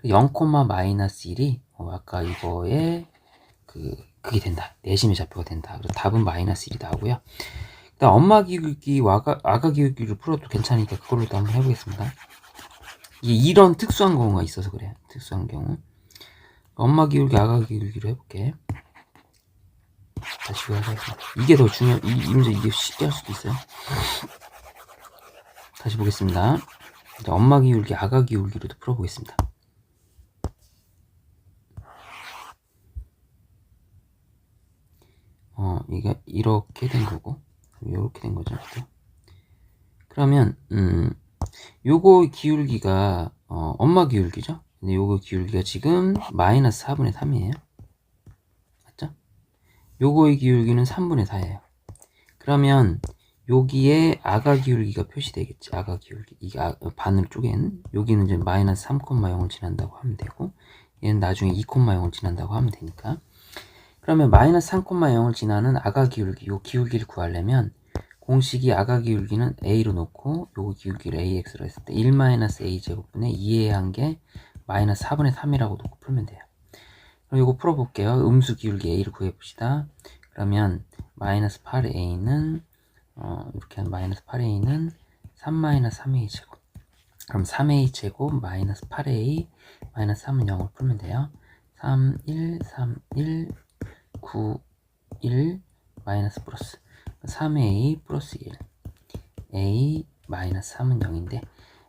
0, 마이너스 1이 아까 이거에 그게 된다. 내심의 좌표가 된다. 그래서 답은 마이너스 1이 나오고요. 일단 엄마 기울기와 아가 기울기를 풀어도 괜찮으니까 그걸로도 한번 해보겠습니다. 이런 특수한 경우가 있어서 그래요. 특수한 경우. 엄마 기울기, 아가 기울기로 해볼게. 다시 하겠습니다. 이게 더 이 문제 이게 쉽게 할 수도 있어요. 다시 보겠습니다. 엄마 기울기, 아가 기울기로도 풀어보겠습니다. 이게 이렇게 된 거고, 이렇게 된 거죠. 그러면, 요거 기울기가, 엄마 기울기죠? 근데 요거 기울기가 지금 마이너스 4분의 3이에요. 요거의 기울기는 3분의 4예요. 그러면 여기에 아가 기울기가 표시되겠지. 아가 기울기. 이게 반을 쪼갠 여기는 이제 마이너스 3,0을 지난다고 하면 되고, 얘는 나중에 2,0을 지난다고 하면 되니까. 그러면 마이너스 3,0을 지나는 아가 기울기, 요 기울기를 구하려면 공식이 아가 기울기는 a로 놓고 요 기울기를 ax로 했을 때 1-a 제곱분의 2의 한개 마이너스 4분의 3이라고 놓고 풀면 돼요. 그럼 이거 풀어볼게요. 음수 기울기 a를 구해봅시다. 그러면 마이너스 8a는 이렇게 하면 마이너스 8a는 3-3a 제곱. 그럼 3a 제곱 마이너스 8a 마이너스 3은 0을 풀면 돼요. 3, 1, 3, 1, 9, 1 마이너스 플러스 3a 플러스 1 a 마이너스 3은 0인데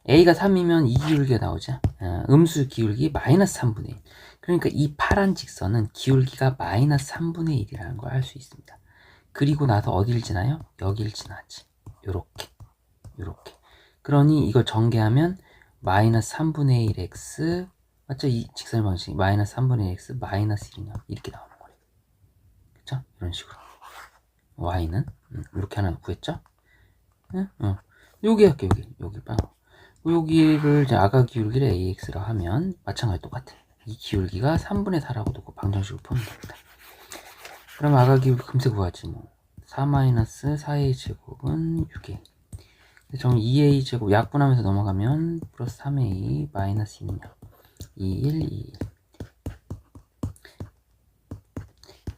a가 3이면 이 기울기가 나오죠. 음수 기울기 마이너스 3분의 1. 그러니까 이 파란 직선은 기울기가 마이너스 3분의 1이라는 걸 알 수 있습니다. 그리고 나서 어디를 지나요? 여기를 지나지. 요렇게 그러니 이걸 전개하면 마이너스 3분의 1 x 맞죠? 이 직선 방식 마이너스 3분의 1 x 마이너스 1이냐 이렇게 나오는 거예요. 그쵸? 이런 식으로 y는 이렇게 하나 구했죠? 응? 여기 할게요. 여기 봐. 여기를 이제 아가 기울기를 ax라 하면 마찬가지 똑같아. 이 기울기가 3분의 4라고 두고 방정식으로 푸면 됩니다. 그럼 아가 기울기 금세 구하지 뭐. 4-4a 제곱은 6a. 정 2a 제곱 약분하면서 넘어가면 플러스 3a 마이너스 2는 0. 2, 1, 2,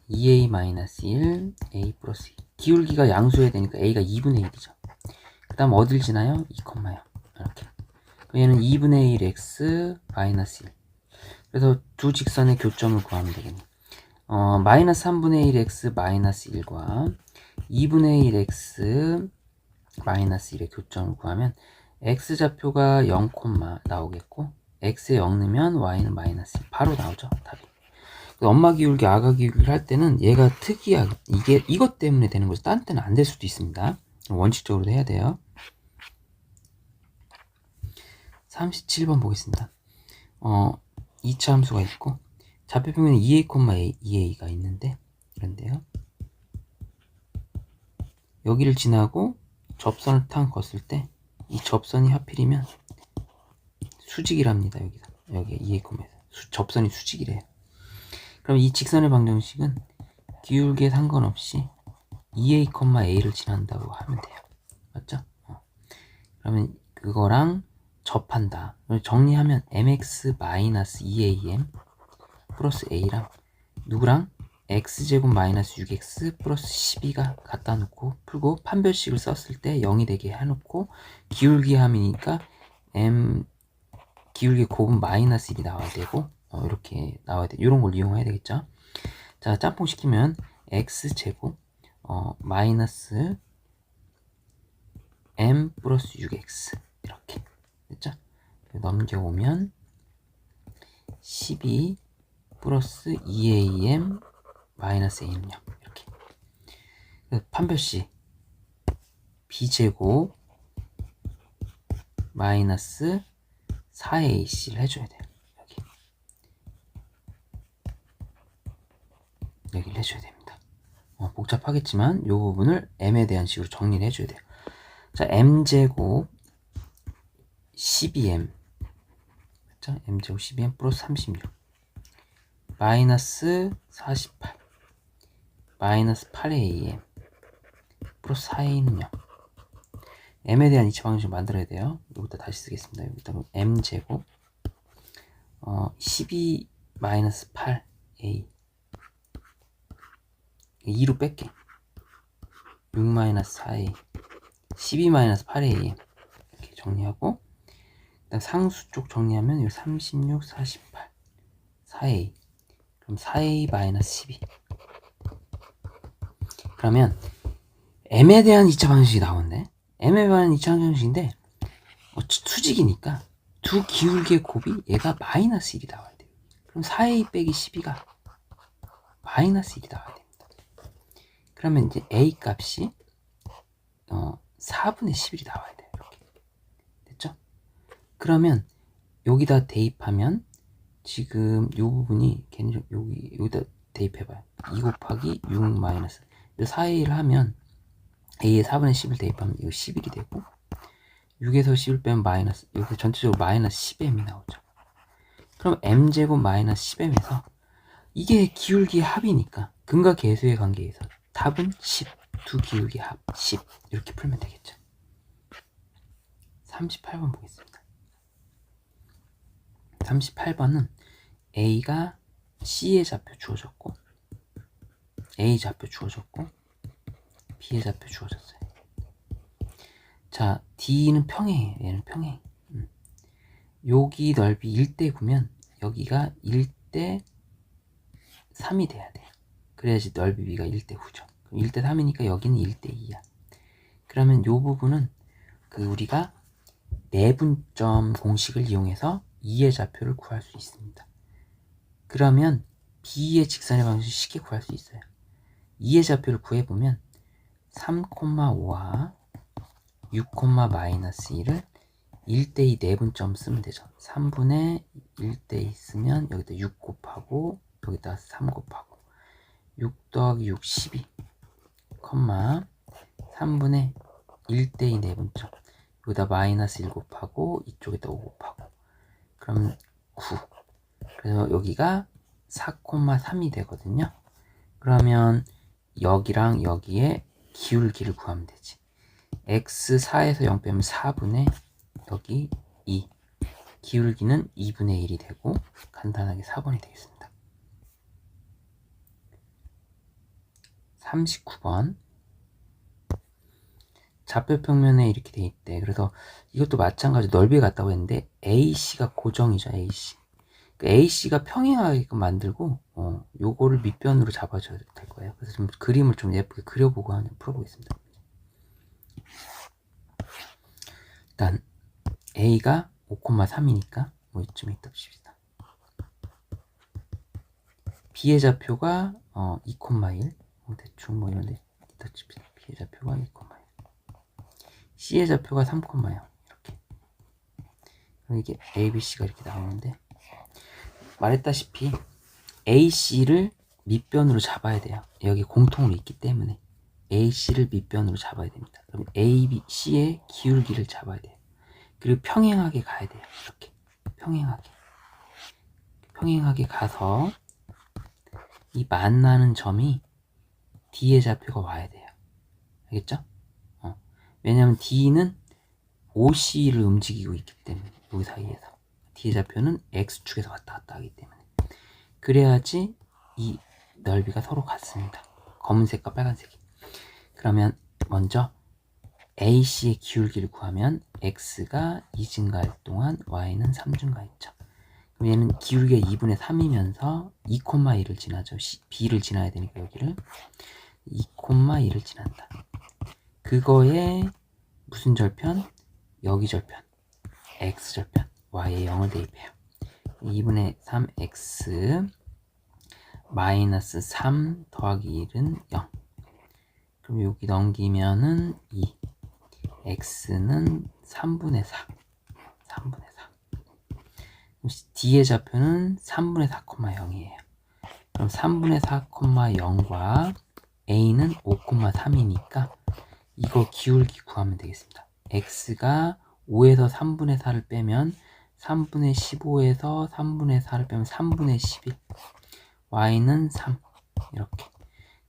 2a 마이너스 1 a 플러스 2. 기울기가 양수해야 되니까 a가 2분의 1이죠. 그 다음 어딜 지나요? 2,0 이렇게. 얘는 2분의 1 x 마이너스 1. 그래서 두 직선의 교점을 구하면 되겠네. 마이너스 3분의 1 x 마이너스 1과 2분의 1 x 마이너스 1의 교점을 구하면 x좌표가 0, 나오겠고 x에 0 넣으면 y는 마이너스 1. 바로 나오죠, 답이. 엄마 기울기, 아가 기울기를 할 때는 얘가 특이하게 이것 때문에 되는 거죠. 딴 때는 안 될 수도 있습니다. 원칙적으로 해야 돼요. 37번 보겠습니다. 2차 함수가 있고 좌표평면에 2a, 2a가 있는데 그런데요. 여기를 지나고 접선을 탕 걷을 때 이 접선이 하필이면 수직이랍니다. 여기 2a, 접선이 수직이래요. 그럼 이 직선의 방정식은 기울기에 상관없이 2a, a를 지난다고 하면 돼요. 맞죠? 그러면 그거랑 접한다. 정리하면 mx-2am 플러스 a랑 누구랑 x제곱 마이너스 6x 플러스 12가 갖다 놓고 풀고 판별식을 썼을 때 0이 되게 해놓고 기울기 함이니까 기울기 곱은 마이너스 1이 나와야 되고 이렇게 나와야 돼. 이런 걸 이용해야 되겠죠. 자, 짬뽕 시키면 x제곱 마이너스 m 플러스 6x 이렇게 됐죠? 넘겨오면 12 플러스 2am 마이너스 a는 0 이렇게. 판별식 b제곱 마이너스 4ac를 해줘야 돼요. 여기를 해줘야 됩니다. 복잡하겠지만 이 부분을 m에 대한 식으로 정리를 해줘야 돼요. 자, m제곱 12m 자, m제곱 12m 플러스 36 마이너스 48 마이너스 8am 플러스 4a는 0. m에 대한 이차 방정식 만들어야 돼요. 여기다 다시 쓰겠습니다. 여기다 m제곱 12 마이너스 8a 2로 뺄게. 6 마이너스 4a 12 마이너스 8am 이렇게 정리하고 일단 상수 쪽 정리하면 이 36, 48 4a 그럼 4a 마이너스 12 그러면 m에 대한 2차 방정식이 나오네. m에 대한 2차 방정식인데 수직이니까 두 기울기의 곱이 얘가 마이너스 1이 나와야 돼요. 그럼 4a 빼기 12가 마이너스 1이 나와야 됩니다. 그러면 이제 a 값이 4분의 11이 나와야 돼요. 이렇게 됐죠? 그러면 여기다 대입하면 지금 이 부분이 여기다 대입해봐요. 2 곱하기 6 마이너스 4의 1을 하면 a의 4분의 10을 대입하면 이거 11이 되고 6에서 10을 빼면 마이너스 여기 전체적으로 마이너스 10m이 나오죠. 그럼 m제곱 마이너스 10m에서 이게 기울기의 합이니까 근과 계수의 관계에서 답은 10, 두 기울기 합 10 이렇게 풀면 되겠죠. 38번 보겠습니다. 38번은 A가 C의 좌표 주어졌고 A 좌표 주어졌고 B의 좌표 주어졌어요. 자, D는 평행이에요. 얘는 평행. 여기 넓이 1대 9면 여기가 1대 3이 돼야 돼요. 그래야지 넓이 B가 1대 9죠. 그럼 1대 3이니까 여기는 1대 2야. 그러면 이 부분은 우리가 내분점 공식을 이용해서 2의 좌표를 구할 수 있습니다. 그러면 B의 직선의 방식을 쉽게 구할 수 있어요. 2의 좌표를 구해보면 3,5와 6, 마이너스 1을 1대2 내분점 쓰면 되죠. 3분의 1대2 쓰면 여기다 6 곱하고 여기다 3 곱하고 6 더하기 6, 12 3분의 1대2 내분점 여기다 마이너스 1 곱하고 이쪽에다 5 곱하고 그럼 9 그래서 여기가 4,3이 되거든요. 그러면 여기랑 여기에 기울기를 구하면 되지. x 4에서 0 빼면 4분의 여기 2 기울기는 2분의 1이 되고 간단하게 4번이 되겠습니다. 39번 좌표 평면에 이렇게 돼 있대. 그래서 이것도 마찬가지 넓이가 같다고 했는데 AC가 고정이죠. AC AC가 평행하게끔 만들고 요거를 밑변으로 잡아줘야 될 거예요. 그래서 좀 그림을 좀 예쁘게 그려보고 한번 풀어보겠습니다. 일단 A가 5,3이니까 뭐 이쯤에 있다 봅시다. B의 좌표가 2,1 대충 뭐 이런 데 있다 칩시다. B의 좌표가 2,1 C의 좌표가 3,0 이렇게. 그럼 이게 A, B, C가 이렇게 나오는데 말했다시피 AC를 밑변으로 잡아야 돼요. 여기 공통으로 있기 때문에 AC를 밑변으로 잡아야 됩니다. 그럼 A, B, C의 기울기를 잡아야 돼요. 그리고 평행하게 가야 돼요. 이렇게 평행하게 가서 이 만나는 점이 D의 좌표가 와야 돼요. 알겠죠? 왜냐면 D는 OC를 움직이고 있기 때문에 여기 사이에서 D의 좌표는 X축에서 왔다 갔다 하기 때문에 그래야지 이 넓이가 서로 같습니다. 검은색과 빨간색이. 그러면 먼저 AC의 기울기를 구하면 X가 2 증가할 동안 Y는 3 증가했죠. 그럼 얘는 기울기가 2분의 3이면서 2,1을 지나죠. B를 지나야 되니까 여기를 2,1을 지난다. 그거에 무슨 절편? 여기 절편. X 절편. Y에 0을 대입해요. 2분의 3X 마이너스 3 더하기 1은 0. 그럼 여기 넘기면은 2. X는 3분의 4. 3분의 4. D의 좌표는 3분의 4,0이에요. 그럼 3분의 4,0과 A는 5,3이니까 이거 기울기 구하면 되겠습니다. X가 5에서 3분의 4를 빼면 3분의 15에서 3분의 4를 빼면 3분의 11. Y는 3. 이렇게.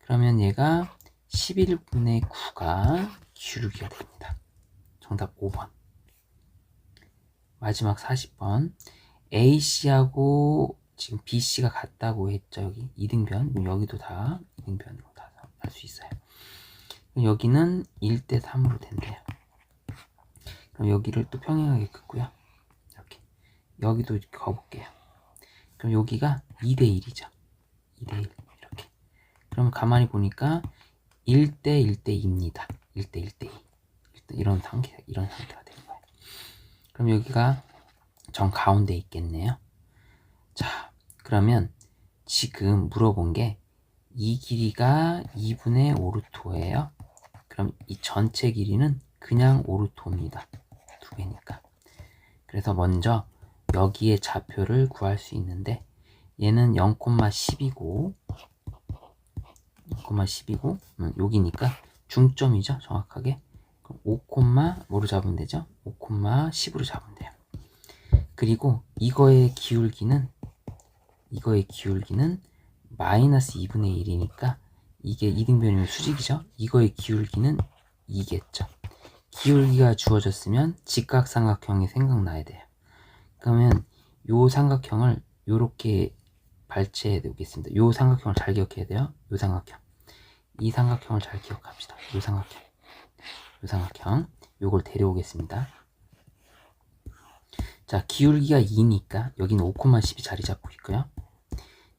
그러면 얘가 11분의 9가 기울기가 됩니다. 정답 5번. 마지막 40번. AC하고 지금 BC가 같다고 했죠. 여기 2등변. 여기도 다 2등변으로 다 할 수 있어요. 여기는 1대 3으로 된대요. 그럼 여기를 또 평행하게 긋고요. 이렇게. 여기도 이렇게 가볼게요. 그럼 여기가 2대 1이죠. 2대 1. 이렇게. 그러면 가만히 보니까 1대 1대 2입니다. 1대 1대 2. 이런 상태가 되는 거예요. 그럼 여기가 정 가운데 있겠네요. 자, 그러면 지금 물어본 게 이 길이가 2분의 5루토예요. 그럼 이 전체 길이는 그냥 5루토입니다. 2배니까. 그래서 먼저 여기에 좌표를 구할 수 있는데 얘는 0,10이고 0,10이고 여기니까 중점이죠. 정확하게. 그럼 5, 뭐로 잡으면 되죠? 5, 10으로 잡으면 돼요. 그리고 이거의 기울기는 마이너스 2분의 1이니까 이게 이등변이면 수직이죠. 이거의 기울기는 2겠죠. 기울기가 주어졌으면 직각삼각형이 생각나야 돼요. 그러면 요 삼각형을 요렇게 발췌해 두겠습니다. 요 삼각형을 잘 기억해야 돼요. 요 삼각형. 이 삼각형을 잘 기억합시다. 요 삼각형. 요걸 데려오겠습니다. 자, 기울기가 2니까 여기는 5,10이 자리 잡고 있고요.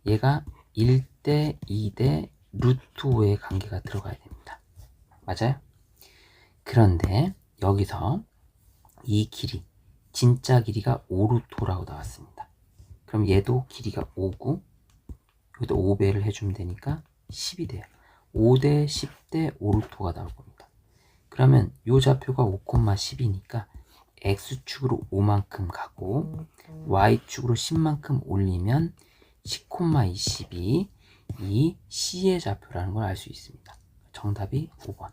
얘가 1대 2대 루트 5의 관계가 들어가야 됩니다. 맞아요? 그런데 여기서 이 길이 진짜 길이가 5루트 5라고 나왔습니다. 그럼 얘도 길이가 5고 여기다 5배를 해주면 되니까 10이 돼요. 5대 10대 5루트 5가 나올 겁니다. 그러면 이 좌표가 5,10이니까 x축으로 5만큼 가고 y축으로 10만큼 올리면 10,20이 이 C의 좌표라는 걸 알 수 있습니다. 정답이 5번.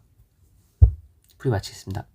풀이 마치겠습니다.